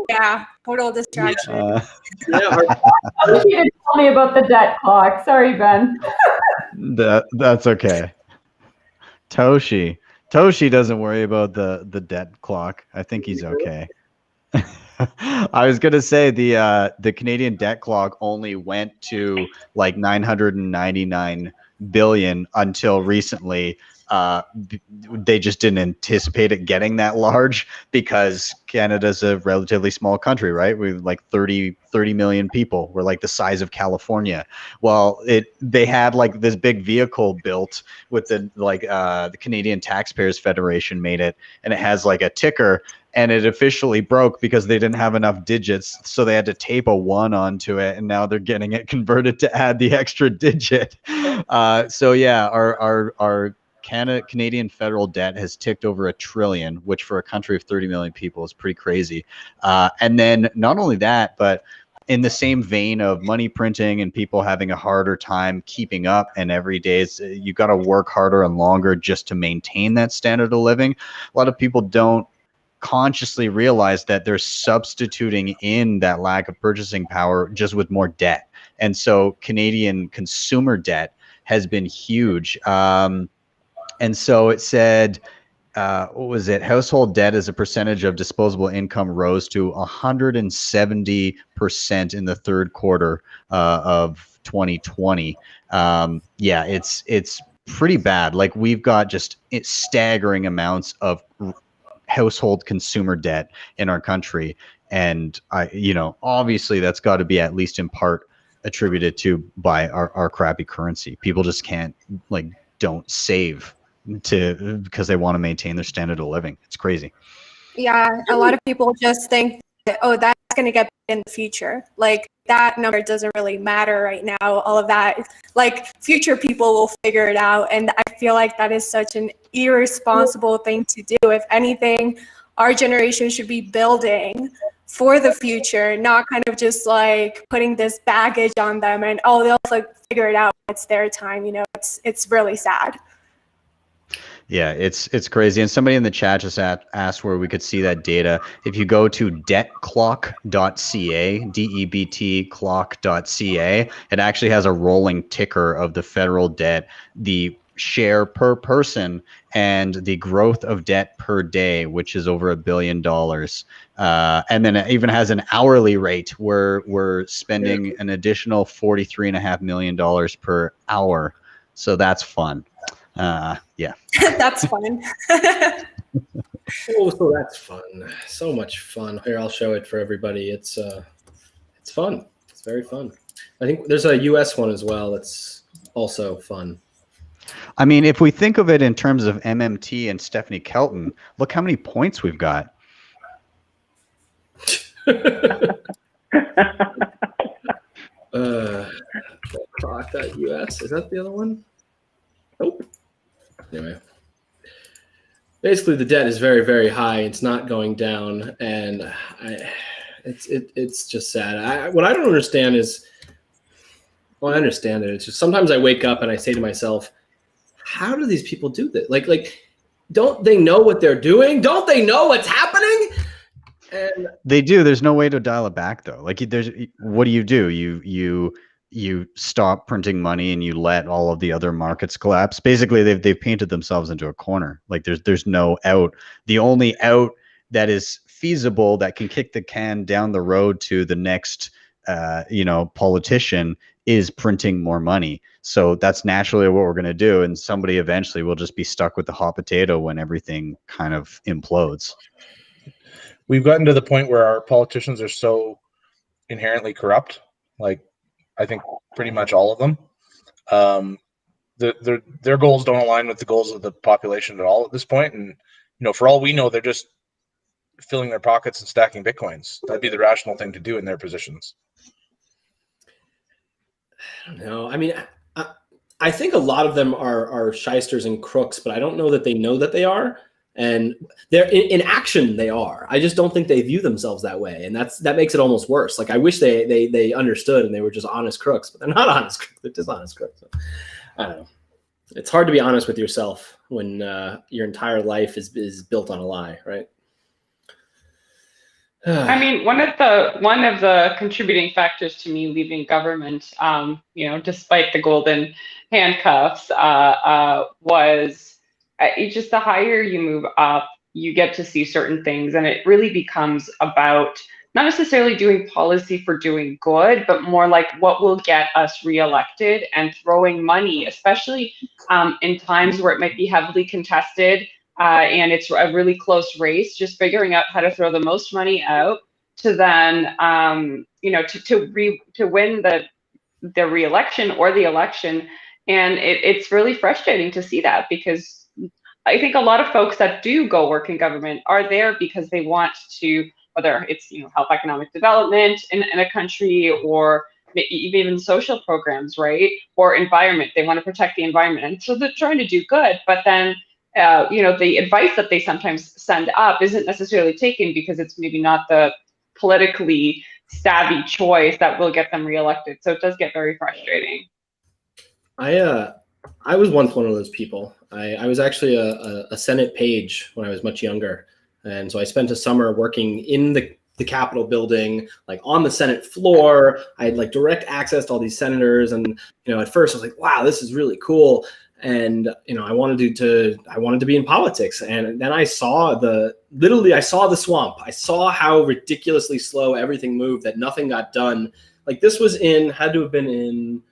Yeah, total distraction. You didn't tell me about the debt clock. Sorry, Ben. That's okay. Toshi doesn't worry about the debt clock. I think he's okay. I was gonna say the Canadian debt clock only went to like 999 billion until recently. They just didn't anticipate it getting that large because Canada's a relatively small country, right? We're like 30 million people. We're like the size of California. Well, they had like this big vehicle built with the Canadian Taxpayers Federation made it, and it has like a ticker and it officially broke because they didn't have enough digits, so they had to tape a 1 onto it, and now they're getting it converted to add the extra digit. So yeah, our Canadian federal debt has ticked over $1 trillion, which for a country of 30 million people is pretty crazy. And then not only that, but in the same vein of money printing and people having a harder time keeping up, and every day you got to work harder and longer just to maintain that standard of living. A lot of people don't consciously realize that they're substituting in that lack of purchasing power just with more debt. And so Canadian consumer debt has been huge. And so it said, what was it? Household debt as a percentage of disposable income rose to 170% in the third quarter of 2020. Yeah, it's pretty bad. Like, we've got just staggering amounts of household consumer debt in our country, and obviously that's got to be at least in part attributed to by our crappy currency. People just can't don't save because they want to maintain their standard of living. It's crazy. Yeah, a lot of people just think that, oh, that's going to get in the future. Like, that number doesn't really matter right now. All of that, like, future people will figure it out. And I feel like that is such an irresponsible thing to do. If anything, our generation should be building for the future, not kind of just like putting this baggage on them and, oh, they'll figure it out. It's their time. It's really sad. Yeah, it's crazy. And somebody in the chat just asked where we could see that data. If you go to debtclock.ca, DEBT clock.ca, it actually has a rolling ticker of the federal debt, the share per person, and the growth of debt per day, which is over $1 billion. And then it even has an hourly rate where we're spending an additional $43.5 million per hour. So that's fun. Yeah. That's fun. Oh, so that's fun. So much fun. Here, I'll show it for everybody. It's fun. It's very fun. I think there's a US one as well that's also fun. I mean, if we think of it in terms of MMT and Stephanie Kelton, look how many points we've got. Clock.us. Is that the other one? Nope. Anyway, basically the debt is very, very high. It's not going down, and it's just sad. What I don't understand is, well, I understand it. It's just sometimes I wake up and I say to myself, how do these people do this? Like, don't they know what they're doing? Don't they know what's happening? And they do. There's no way to dial it back, though. Like, what do? You stop printing money and you let all of the other markets collapse. Basically, they've painted themselves into a corner. Like, there's no out. The only out that is feasible, that can kick the can down the road to the next politician, is printing more money. So that's naturally what we're going to do, and somebody eventually will just be stuck with the hot potato when everything kind of implodes. We've gotten to the point where our politicians are so inherently corrupt. Like, I think pretty much all of them. Their goals don't align with the goals of the population at all at this point. And, for all we know, they're just filling their pockets and stacking Bitcoins. That'd be the rational thing to do in their positions. I don't know. I mean, I think a lot of them are shysters and crooks, but I don't know that they know that they are. And they're in action. They are. I just don't think they view themselves that way, and that makes it almost worse. Like, I wish they understood and they were just honest crooks, but they're not honest crooks. They're dishonest crooks. So, I don't know. It's hard to be honest with yourself when your entire life is built on a lie, right? I mean, one of the contributing factors to me leaving government, despite the golden handcuffs, was just the higher you move up, you get to see certain things, and it really becomes about not necessarily doing policy for doing good, but more like what will get us reelected, and throwing money, especially in times where it might be heavily contested and it's a really close race, just figuring out how to throw the most money out to then, to win the reelection or the election. And it's really frustrating to see that, because I think a lot of folks that do go work in government are there because they want to, whether it's help economic development in a country, or even social programs, right? Or environment. They want to protect the environment, and so they're trying to do good. But then, the advice that they sometimes send up isn't necessarily taken because it's maybe not the politically savvy choice that will get them reelected. So it does get very frustrating. I was once one of those people. I was actually a Senate page when I was much younger. And so I spent a summer working in the Capitol building, like on the Senate floor. I had like direct access to all these senators. And, at first I was like, wow, this is really cool. And, I wanted to be in politics. And then I saw the swamp. I saw how ridiculously slow everything moved, that nothing got done. Like this was had to have been in,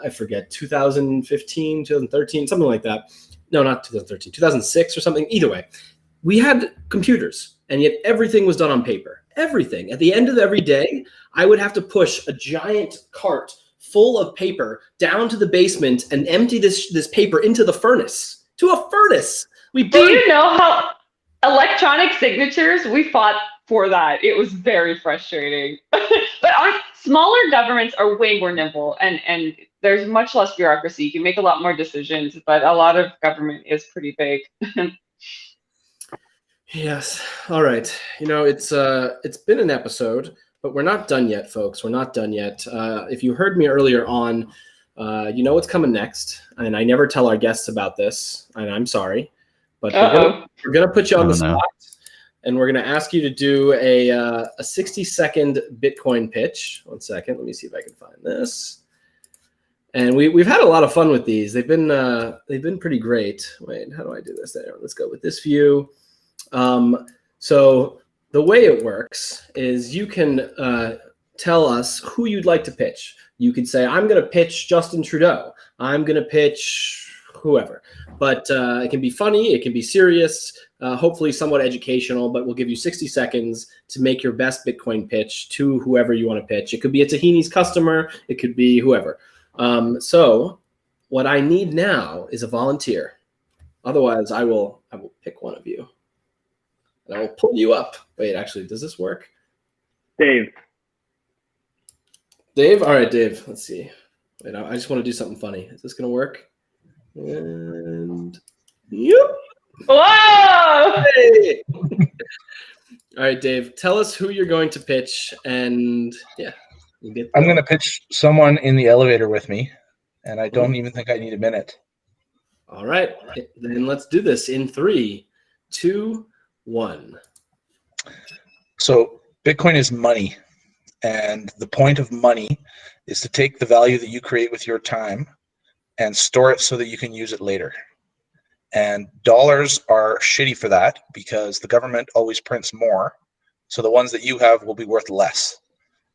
I forget, 2015, 2013, something like that. No, not 2013, 2006 or something. Either way, we had computers, and yet everything was done on paper. Everything. At the end of every day, I would have to push a giant cart full of paper down to the basement and empty this paper into the furnace. To a furnace. Do you know how electronic signatures, we fought for that? It was very frustrating. But smaller governments are way more nimble, and there's much less bureaucracy. You can make a lot more decisions, but a lot of government is pretty big. Yes. All right. It's been an episode, but we're not done yet, folks. We're not done yet. If you heard me earlier on, you know what's coming next, and I never tell our guests about this, and I'm sorry, but we're gonna put you on the spot. And we're going to ask you to do a 60-second Bitcoin pitch. 1 second. Let me see if I can find this. And we've had a lot of fun with these. They've been pretty great. Wait, how do I do this? There. Let's go with this view. So the way it works is you can tell us who you'd like to pitch. You could say, I'm going to pitch Justin Trudeau. I'm going to pitch whoever. But it can be funny. It can be serious. Hopefully somewhat educational, but we'll give you 60 seconds to make your best Bitcoin pitch to whoever you want to pitch. It could be a Tahini's customer. It could be whoever. So what I need now is a volunteer. Otherwise, I will pick one of you. And I will pull you up. Wait, actually, does this work? Dave? All right, Dave. Let's see. Wait, I just want to do something funny. Is this going to work? And yep. Whoa! Hey! All right, Dave, tell us who you're going to pitch, and I'm going to pitch someone in the elevator with me, and I don't even think I need a minute. All right, then let's do this in 3, 2, 1. So Bitcoin is money, and the point of money is to take the value that you create with your time and store it so that you can use it later. And dollars are shitty for that because the government always prints more. So the ones that you have will be worth less.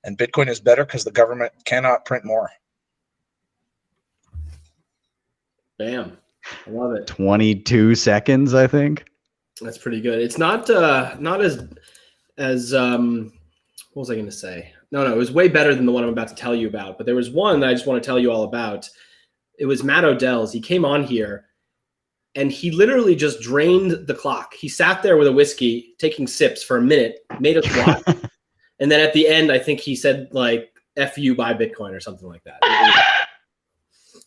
And Bitcoin is better because the government cannot print more. Bam. I love it. 22 seconds, I think. That's pretty good. It's not as what was I going to say? No, it was way better than the one I'm about to tell you about. But there was one that I just want to tell you all about. It was Matt Odell's. He came on here, and he literally just drained the clock. He sat there with a whiskey, taking sips for a minute, made us watch. And then at the end, I think he said, like, F you, buy Bitcoin or something like that.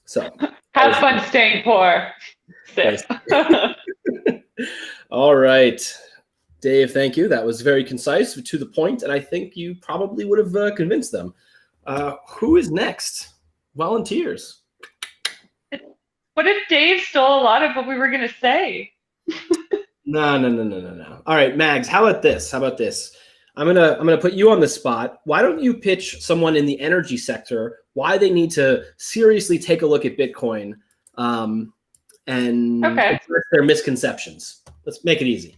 So have fun staying poor. Nice. All right. Dave, thank you. That was very concise, to the point, and I think you probably would have convinced them. Who is next? Volunteers. What if Dave stole a lot of what we were going to say? No. All right, Mags, how about this? I'm gonna put you on the spot. Why don't you pitch someone in the energy sector why they need to seriously take a look at Bitcoin and address their misconceptions? Let's make it easy.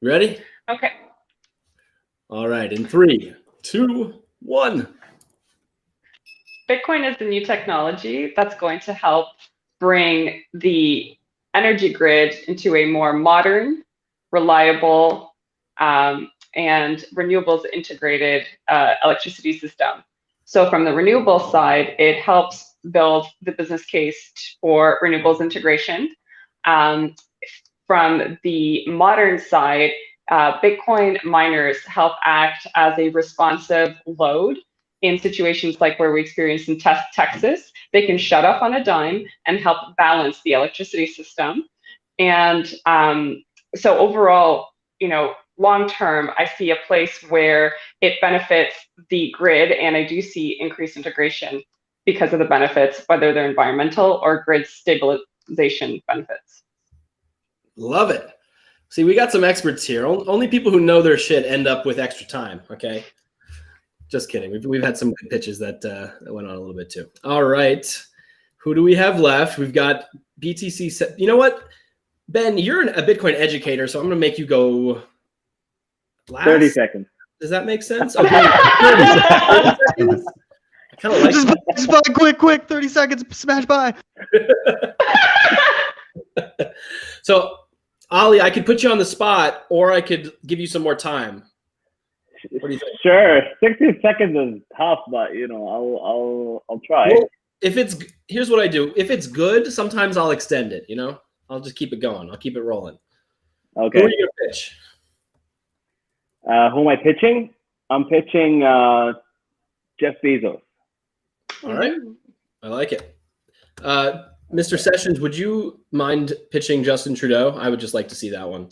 You ready? Okay. All right, in 3, 2, 1. Bitcoin is the new technology that's going to help bring the energy grid into a more modern, reliable, and renewables integrated electricity system. So from the renewable side, it helps build the business case for renewables integration. From the modern side, Bitcoin miners help act as a responsive load in situations like where we experienced in Texas. They can shut off on a dime and help balance the electricity system. And so overall, long term, I see a place where it benefits the grid, and I do see increased integration because of the benefits, whether they're environmental or grid stabilization benefits. Love it. See, we got some experts here. Only people who know their shit end up with extra time, okay? Just kidding. We've had some good pitches that went on a little bit too. All right. Who do we have left? We've got BTC. You know what? Ben, you're a Bitcoin educator, so I'm going to make you go last. 30 seconds. Does that make sense? Okay. 30 seconds. I kind of like just buy quick, 30 seconds, smash by. So, Ollie, I could put you on the spot, or I could give you some more time. What do you think? Sure, 60 seconds is tough, but I'll try. Well, here's what I do. If it's good, sometimes I'll extend it. I'll just keep it going. I'll keep it rolling. Okay. Who are you gonna pitch? Who am I pitching? I'm pitching Jeff Bezos. All right, I like it. Mr. Sessions, would you mind pitching Justin Trudeau? I would just like to see that one.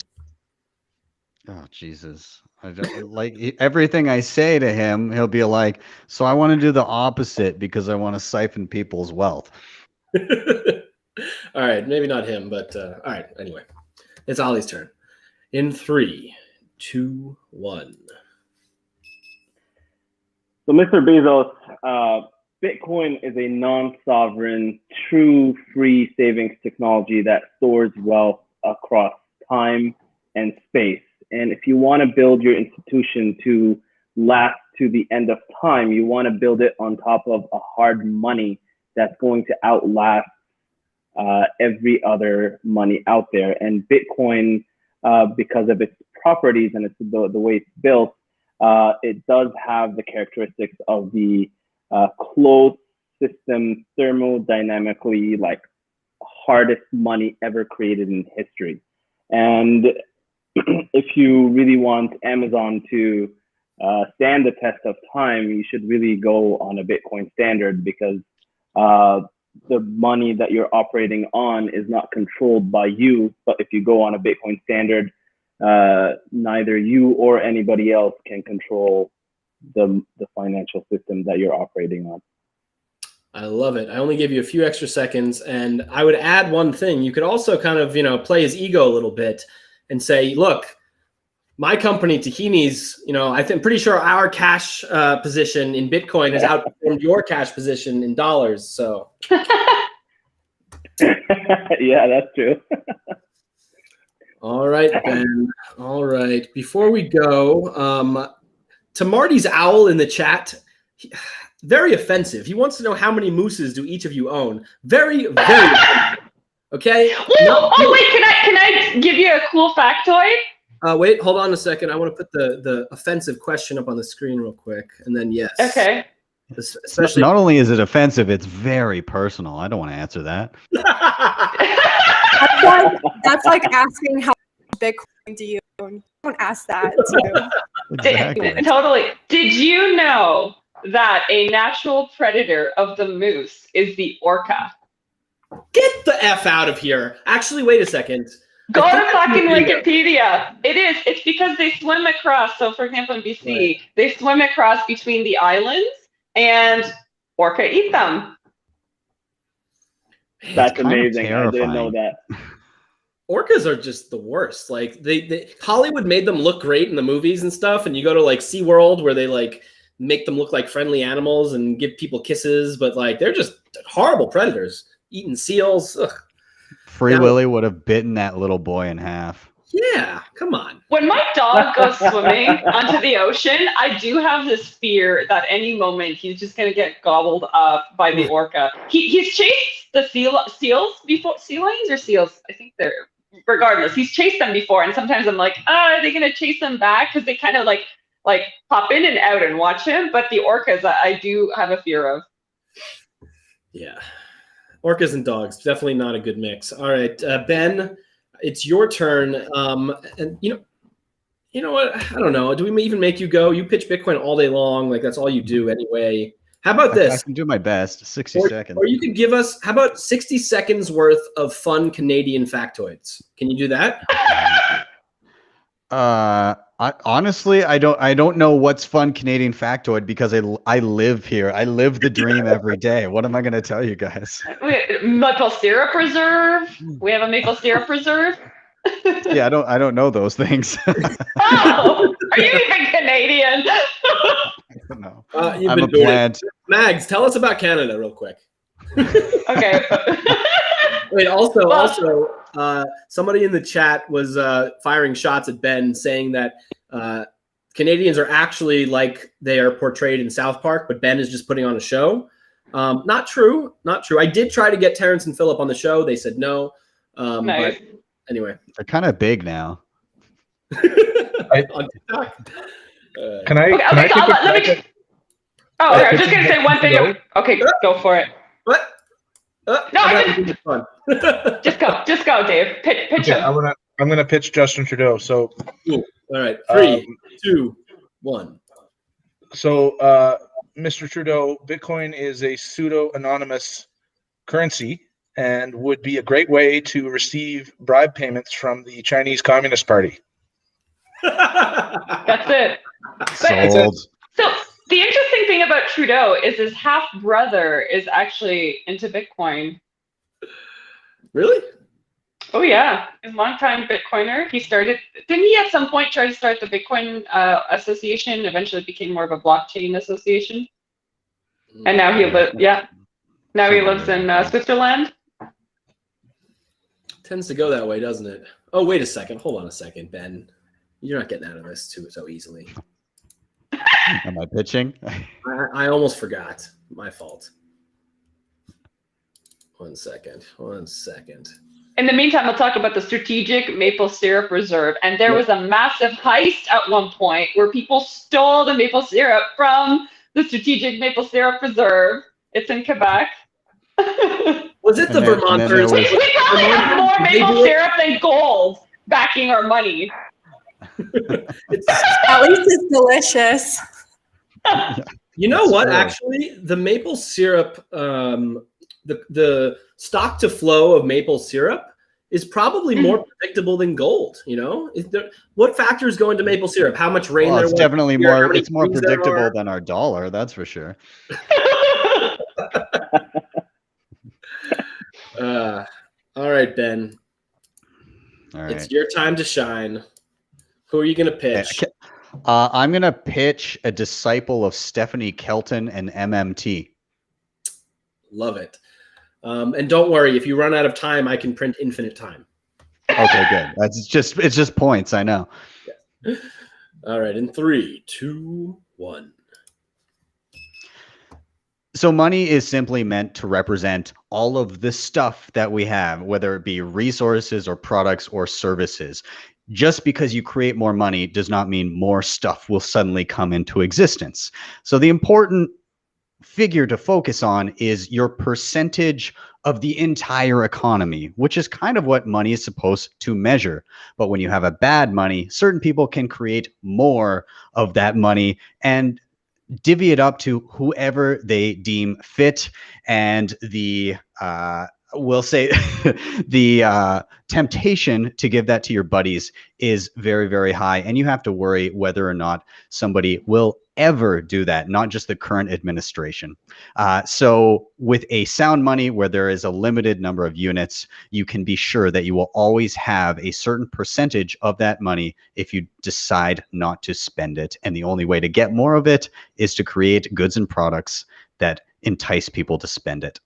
Oh, Jesus. I don't, like everything I say to him, he'll be like, so I want to do the opposite because I want to siphon people's wealth. All right, maybe not him, but all right, anyway. It's Ollie's turn. In 3, 2, 1. So, Mr. Bezos, Bitcoin is a non-sovereign, true free savings technology that stores wealth across time and space. And if you want to build your institution to last to the end of time, you want to build it on top of a hard money that's going to outlast every other money out there. And Bitcoin, because of its properties and it's the way it's built, it does have the characteristics of the closed system, thermodynamically, like hardest money ever created in history. And if you really want Amazon to stand the test of time, you should really go on a Bitcoin standard, because the money that you're operating on is not controlled by you. But if you go on a Bitcoin standard, neither you or anybody else can control the financial system that you're operating on. I love it. I only give you a few extra seconds, and I would add one thing. You could also kind of, play his ego a little bit and say, look, my company, Tahini's, I'm pretty sure our cash position in Bitcoin has outperformed your cash position in dollars. So, yeah, that's true. All right, Ben. All right. Before we go, to Marty's owl in the chat, very offensive. He wants to know how many mooses do each of you own. Very, very offensive. Okay. Wait, can I give you a cool factoid? Wait, hold on a second. I want to put the offensive question up on the screen real quick, and then yes. Okay. Especially not only is it offensive, it's very personal. I don't want to answer that. That's like asking how much Bitcoin do you own. Don't ask that. Exactly. Totally. Did you know that a natural predator of the moose is the orca? Get the F out of here. Actually, wait a second. Go to fucking Wikipedia. It is. It's because they swim across. So, for example, in BC, right, they swim across between the islands, and orca eat them. That's amazing. I didn't know that. Orcas are just the worst. Like they Hollywood made them look great in the movies and stuff, and you go to like SeaWorld where they like make them look like friendly animals and give people kisses, but like they're just horrible predators, eating seals. Ugh. Free Willy would have bitten that little boy in half. Yeah, come on. When my dog goes swimming onto the ocean, I do have this fear that any moment he's just going to get gobbled up by the orca. He's chased the seals before, sea lions or seals? I think they're, regardless, he's chased them before. And sometimes I'm like, are they going to chase them back? Because they kind of like pop in and out and watch him. But the orcas, I do have a fear of. Yeah. Orcas and dogs, definitely not a good mix. All right, Ben, it's your turn. And you know what? I don't know. Do we even make you go? You pitch Bitcoin all day long. Like that's all you do anyway. How about this? I can do my best. 60 seconds. Or you could give us, how about 60 seconds worth of fun Canadian factoids? Can you do that? Honestly, I don't know what's fun Canadian factoid because I live here. I live the dream every day. What am I going to tell you guys? Maple syrup reserve. We have a maple syrup reserve. Yeah, I don't know those things. Oh, are you even Canadian? I don't know. You've I'm been a doing plant. Mags, tell us about Canada real quick. Okay. Wait, also, somebody in the chat was firing shots at Ben, saying that Canadians are actually like they are portrayed in South Park, but Ben is just putting on a show. Not true. I did try to get Terrence and Phillip on the show. They said no. Nice. But anyway. They're kind of big now. On TikTok. Can I? Okay, let me. Oh, okay, I was just gonna say one thing. Okay, go for it. What? No, just go, Dave. Pitch Okay, him. I'm gonna pitch Justin Trudeau. So, Ooh, all right, 3, 2, 1. So, Mr. Trudeau, Bitcoin is a pseudo-anonymous currency and would be a great way to receive bribe payments from the Chinese Communist Party. That's it. Sold. So the interesting thing about Trudeau is his half brother is actually into Bitcoin. Really? Oh yeah, he's a longtime Bitcoiner. Didn't he at some point try to start the Bitcoin association? Eventually it became more of a blockchain association. And now he lives in Switzerland. Tends to go that way, doesn't it? Oh, wait a second. Hold on a second, Ben. You're not getting out of this too so easily. Am I pitching? I almost forgot. My fault. One second. In the meantime, I'll talk about the Strategic Maple Syrup Reserve. And there was a massive heist at one point where people stole the maple syrup from the Strategic Maple Syrup Reserve. It's in Quebec. Was it the Vermonters? We probably have more maple syrup than gold backing our money. At least it's delicious. You know what? Actually, the maple syrup, the stock to flow of maple syrup is probably more predictable than gold. You know, what factors go into maple syrup? How much rain there was? It's definitely more. It's more trees predictable than our dollar. That's for sure. All right, Ben. All right. It's your time to shine. Who are you going to pitch? I'm going to pitch a disciple of Stephanie Kelton and MMT. Love it. And don't worry, if you run out of time, I can print infinite time. Okay, good. It's just points. I know. Yeah. All right, in 3, 2, 1. So money is simply meant to represent all of the stuff that we have, whether it be resources or products or services. Just because you create more money does not mean more stuff will suddenly come into existence. So the important figure to focus on is your percentage of the entire economy, which is kind of what money is supposed to measure. But when you have a bad money, certain people can create more of that money and divvy it up to whoever they deem fit. And we'll say the temptation to give that to your buddies is very, very high. And you have to worry whether or not somebody will ever do that, not just the current administration. So with a sound money where there is a limited number of units, you can be sure that you will always have a certain percentage of that money if you decide not to spend it. And the only way to get more of it is to create goods and products that entice people to spend it.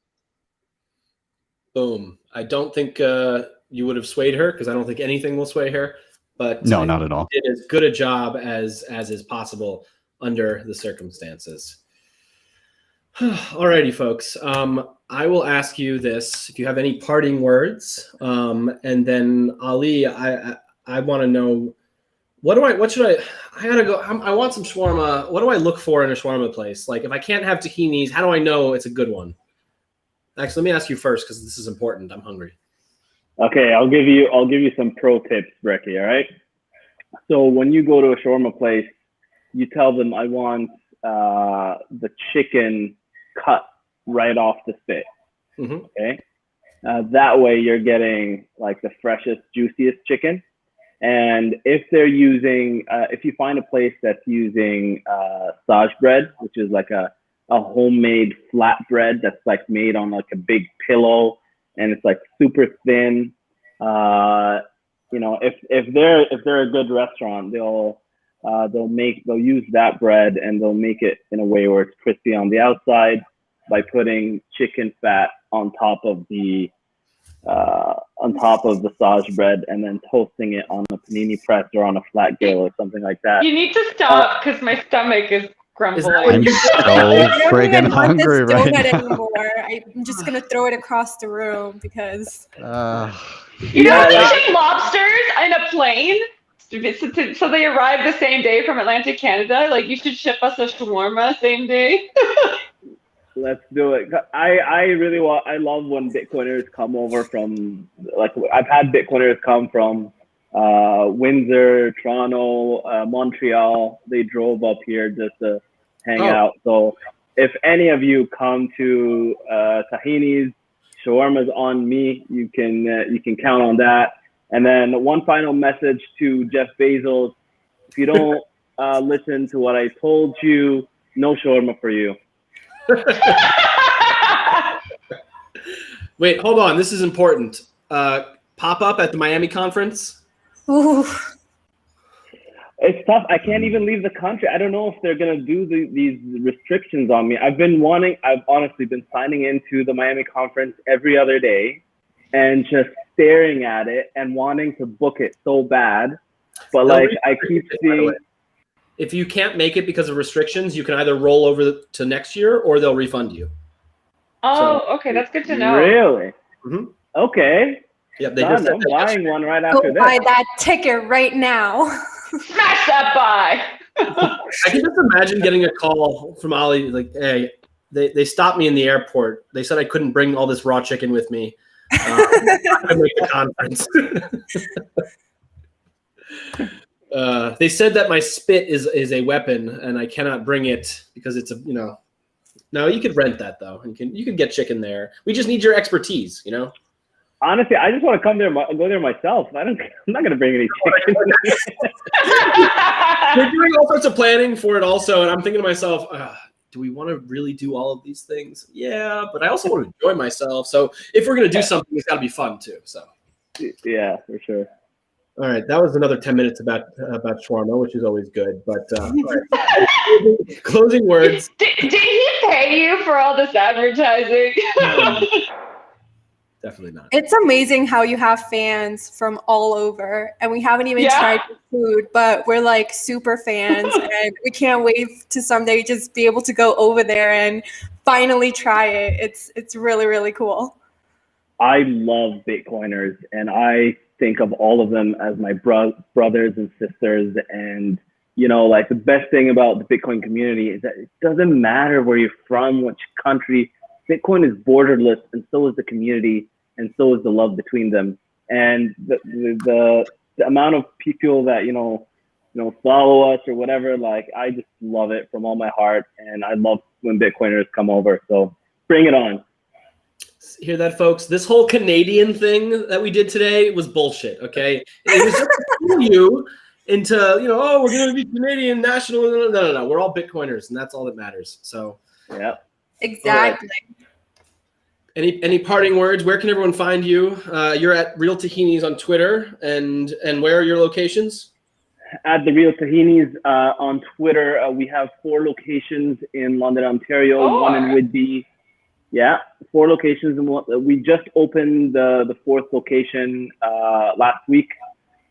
Boom. I don't think you would have swayed her because I don't think anything will sway her. But no, not at all. Did as good a job as is possible under the circumstances. Alrighty, folks. I will ask you this: if you have any parting words, and then Ali, I want to know what should I gotta go. I want some shawarma. What do I look for in a shawarma place? Like, if I can't have tahinis, how do I know it's a good one? Actually, let me ask you first because this is important. I'm hungry. Okay, I'll give you some pro tips, Brekkie. All right. So when you go to a shawarma place, you tell them I want the chicken cut right off the spit. Mm-hmm. Okay. That way you're getting like the freshest, juiciest chicken. And if they're using, if you find a place that's using sage bread, which is like a homemade flat bread that's like made on like a big pillow and it's like super thin, you know, if they're a good restaurant, they'll use that bread and they'll make it in a way where it's crispy on the outside by putting chicken fat on top of the sage bread and then toasting it on a panini press or on a flat grill or something like that. You need to stop because my stomach is grumbling. I'm so friggin' hungry right now. Anymore. I'm just gonna throw it across the room because. You know, they ship lobsters in a plane, so they arrive the same day from Atlantic Canada. Like, you should ship us a shawarma same day. Let's do it. I love when Bitcoiners come over from, like, I've had Bitcoiners come from Windsor, Toronto, Montreal. They drove up here just to hang out. So if any of you come to Tahini's, shawarma's on me. You can count on that. And then one final message to Jeff Bezos: if you don't listen to what I told you, no shawarma for you. Wait, hold on. This is important. Pop up at the Miami conference. Ooh. It's tough. I can't even leave the country. I don't know if they're gonna do these restrictions on me. I've honestly been signing into the Miami conference every other day, and just staring at it and wanting to book it so bad. But like, I keep seeing. If you can't make it because of restrictions, you can either roll over to next year or they'll refund you. Oh, okay, that's good to know. Really? Mm-hmm. Okay. Yeah, they Done. just I'm buying one right after this. Buy that ticket right now. Smash that buy. I can just imagine getting a call from Ali like, "Hey, they stopped me in the airport. They said I couldn't bring all this raw chicken with me. I'm not gonna make the conference." They said that my spit is a weapon and I cannot bring it because it's a, you know. No, you could rent that though. You can get chicken there. We just need your expertise, you know. Honestly, I just want to go there myself. I'm not going to bring any chicken. We're doing all sorts of planning for it also, and I'm thinking to myself, do we want to really do all of these things? Yeah, but I also want to enjoy myself. So if we're going to do something, it's got to be fun too. So yeah, for sure. All right, that was another 10 minutes about shawarma, which is always good. But closing words. Did he pay you for all this advertising? Definitely not. It's amazing how you have fans from all over, and we haven't even tried the food, but we're like super fans, and we can't wait to someday just be able to go over there and finally try it. It's really, really cool. I love Bitcoiners, and I think of all of them as my brothers and sisters. And, you know, like, the best thing about the Bitcoin community is that it doesn't matter where you're from, which country. Bitcoin is borderless, and so is the community, and so is the love between them. And the amount of people that, you know, follow us or whatever, like, I just love it from all my heart, and I love when Bitcoiners come over. So bring it on. Hear that, folks? This whole Canadian thing that we did today was bullshit, okay? It was just to fool you into, you know, oh, we're going to be Canadian national. No. We're all Bitcoiners, and that's all that matters. So, yeah. Exactly. Right. Any parting words? Where can everyone find you? You're at Real Tahinis on Twitter, and where are your locations? At the Real Tahinis on Twitter. We have 4 locations in London, Ontario, 1 in Whitby. Yeah, 4 locations. We just opened the 4th location last week,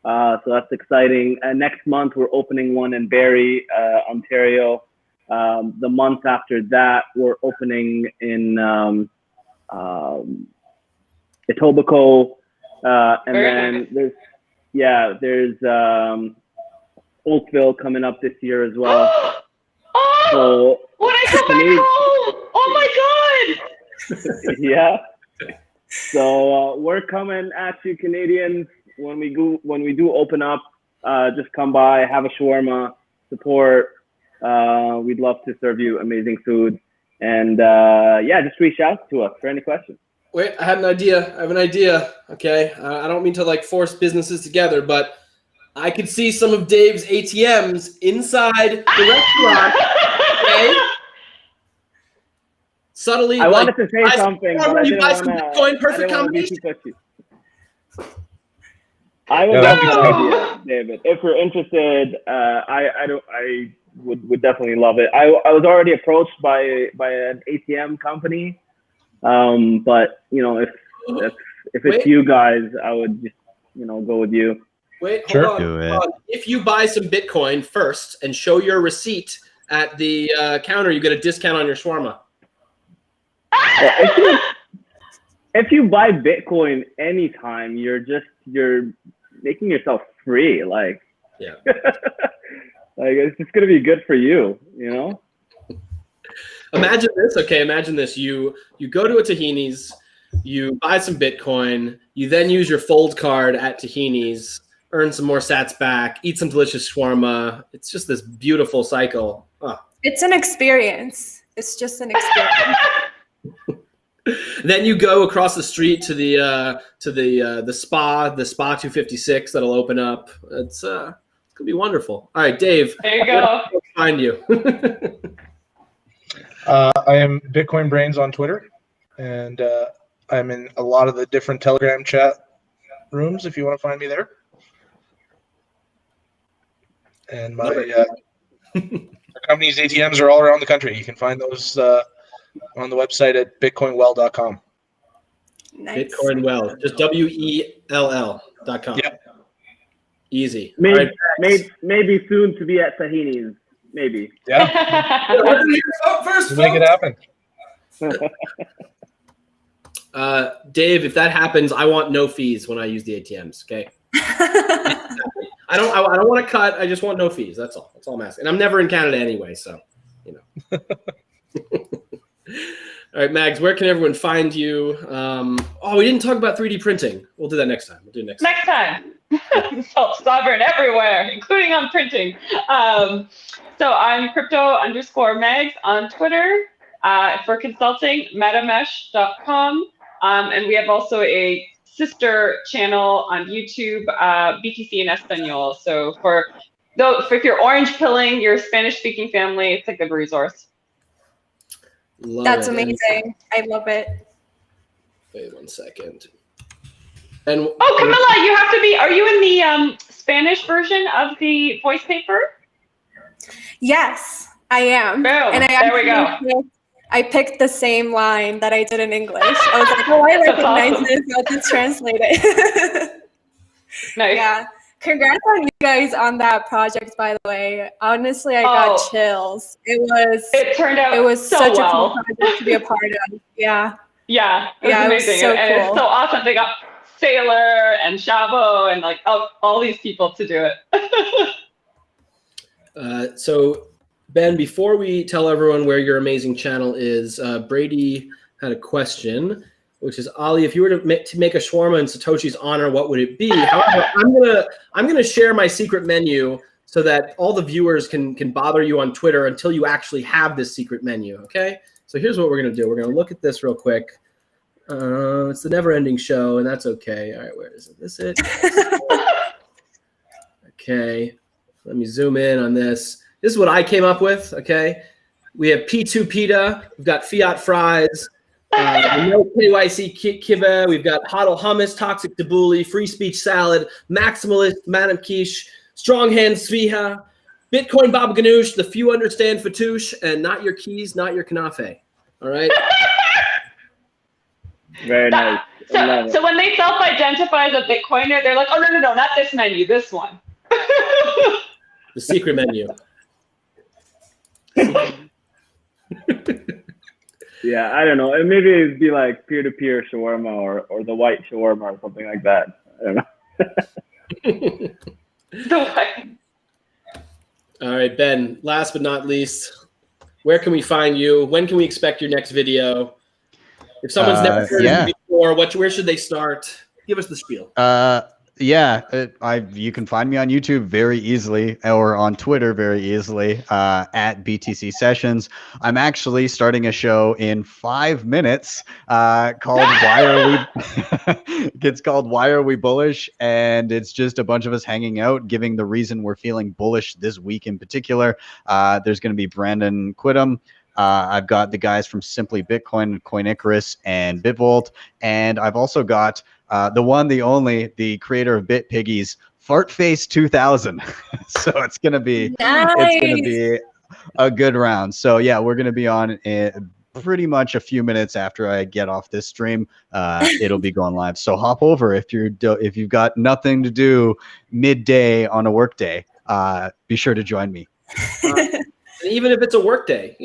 so that's exciting. And next month we're opening one in Barrie, Ontario. The month after that we're opening in Etobicoke, and then there's Oakville coming up this year as well. Oh, so when I come back home! Oh my God! Yeah. So we're coming at you, Canadians. When we do open up, just come by, have a shawarma, support. We'd love to serve you amazing food, and yeah, just reach out to us for any questions. Wait, I have an idea. Okay, I don't mean to like force businesses together, but I could see some of Dave's ATMs inside the restaurant. Okay? Subtly, I like, wanted to say something, but I didn't want to. Bitcoin perfect combination. I would love that idea, David. If you're interested, I would definitely love it. I was already approached by an ATM company, but you know, if it's you guys, I would just go with you. Wait, hold on. If you buy some Bitcoin first and show your receipt at the counter, you get a discount on your shawarma. If you buy Bitcoin anytime, you're making yourself free. Like, yeah, like it's just gonna be good for you, you know. Imagine this. Okay, imagine this. You go to a Tahini's, you buy some Bitcoin, you then use your Fold card at Tahini's, earn some more sats back, eat some delicious shawarma. It's just this beautiful cycle. Oh. It's an experience. It's just an experience. Then you go across the street to the spa 256 that'll open up. It's gonna be wonderful. All right, Dave. There you go. Find you. I am Bitcoin Brains on Twitter, and I'm in a lot of the different Telegram chat rooms if you want to find me there. And my company's ATMs are all around the country. You can find those on the website at bitcoinwell.com. Nice. Bitcoinwell, just WELL.com. Yeah. Easy. Maybe maybe soon to be at Tahini's. Maybe. Yeah. First, make it happen. Dave, if that happens, I want no fees when I use the ATMs. Okay. I don't want to cut. I just want no fees. That's all. That's all I'm asking. And I'm never in Canada anyway, so All right, Mags, where can everyone find you? We didn't talk about 3D printing. We'll do that next time. We'll do it next time. Self-sovereign everywhere, including on printing. So I'm crypto_Mags on Twitter. For consulting, metamesh.com. And we have also a sister channel on YouTube, BTC in Espanol. So if you're orange pilling your Spanish-speaking family, it's a good resource. That's amazing. I love it. Wait 1 second. And Camilla, you have to be. Are you in the Spanish version of the voice paper? Yes, I am. Boom. And There we go. I picked the same line that I did in English. I was like, I recognize awesome. this. I'll just translate it. Nice. Yeah. Congrats on you guys on that project, by the way. Honestly, I got chills. It turned out it was so such well. a cool project to be a part of. Yeah. Yeah, it was amazing. It was so cool. And it's so awesome. They got Sailor and Chavo and like all these people to do it. So, Ben, before we tell everyone where your amazing channel is, Brady had a question, which is, Ali, if you were to make a shawarma in Satoshi's honor, what would it be? However, I'm gonna share my secret menu so that all the viewers can bother you on Twitter until you actually have this secret menu. Okay. So here's what we're gonna do. We're gonna look at this real quick. It's the never-ending show, and that's okay. All right, where is it? This it? Okay. Let me zoom in on this. This is what I came up with. Okay. We have P2 pita. We've got Fiat fries. No KYC kibbeh. We've got hodl hummus, toxic tabbouleh, free speech salad, maximalist Madame Quiche, strong hand sviha, Bitcoin baba ganoush, the few understand fatouche, and not your keys, not your kanafe. All right. Very nice. So when they self-identify as a Bitcoiner, they're like, oh no, not this menu, this one. The secret menu. Yeah, I don't know. And maybe it'd be like peer-to-peer shawarma or the white shawarma or something like that. I don't know. All right, Ben, last but not least, where can we find you? When can we expect your next video? If someone's never heard yeah. of you before, where should they start? Give us the spiel. You can find me on YouTube very easily, or on Twitter very easily, at BTC Sessions. I'm actually starting a show in 5 minutes called Why Are We? It's called Why Are We Bullish? And it's just a bunch of us hanging out, giving the reason we're feeling bullish this week in particular. There's going to be Brandon Quittem. I've got the guys from Simply Bitcoin, Coin Icarus, and Bitvolt, and I've also got the one, the only, the creator of Bit Piggies, Fartface 2000. So it's gonna be a good round. So yeah, we're gonna be on pretty much a few minutes after I get off this stream. It'll be going live. So hop over if you've got nothing to do midday on a work day. Be sure to join me. Even if it's a work day,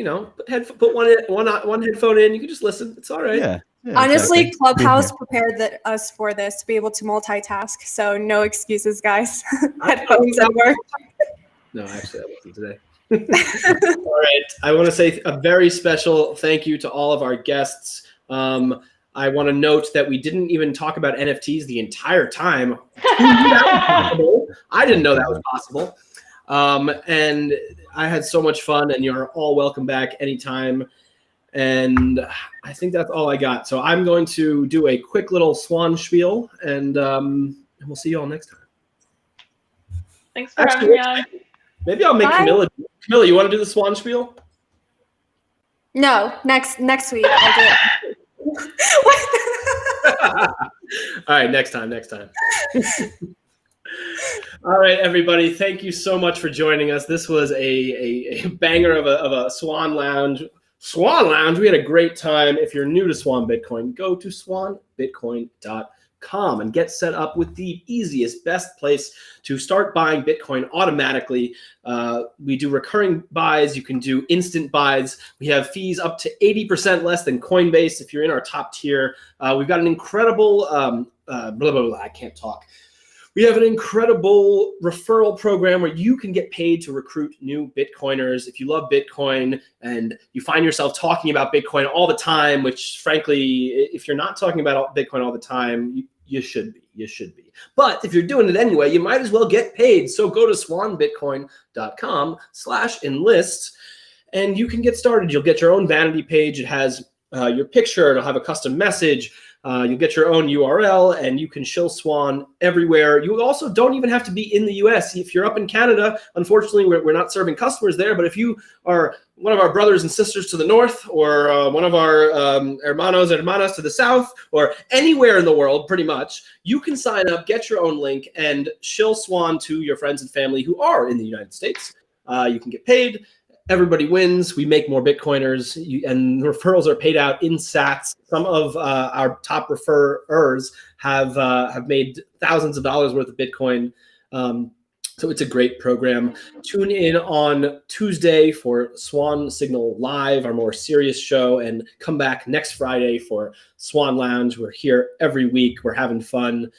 put one headphone in. You can just listen. It's all right. Yeah. Honestly, exactly. Clubhouse prepared us for this to be able to multitask. So no excuses, guys. Headphones at work. No, actually, I wasn't today. All right. I want to say a very special thank you to all of our guests. I want to note that we didn't even talk about NFTs the entire time. I didn't know that was possible. And I had so much fun, and you're all welcome back anytime. And I think that's all I got. So I'm going to do a quick little swan spiel, and we'll see you all next time. Thanks for having me on. Maybe I'll make Camilla. Camilla, you want to do the swan spiel? No, next week I'll do it. All right, next time. All right, everybody. Thank you so much for joining us. This was a banger of a Swan Lounge. Swan Lounge. We had a great time. If you're new to Swan Bitcoin, go to swanbitcoin.com and get set up with the easiest, best place to start buying Bitcoin automatically. We do recurring buys. You can do instant buys. We have fees up to 80% less than Coinbase if you're in our top tier. We've got an incredible I can't talk. We have an incredible referral program where you can get paid to recruit new Bitcoiners. If you love Bitcoin and you find yourself talking about Bitcoin all the time, which frankly, if you're not talking about Bitcoin all the time, you should be. But if you're doing it anyway, you might as well get paid. So go to swanbitcoin.com/enlist and you can get started. You'll get your own vanity page. It has your picture. It'll have a custom message. You'll get your own URL, and you can shill Swan everywhere. You also don't even have to be in the US. If you're up in Canada, unfortunately, we're not serving customers there. But if you are one of our brothers and sisters to the north, or one of our hermanos and hermanas to the south, or anywhere in the world, pretty much, you can sign up, get your own link, and shill Swan to your friends and family who are in the United States. You can get paid. Everybody wins. We make more Bitcoiners, and referrals are paid out in sats. Some of our top referrers have made thousands of dollars worth of Bitcoin. So it's a great program. Tune in on Tuesday for Swan Signal Live, our more serious show, and come back next Friday for Swan Lounge. We're here every week. We're having fun.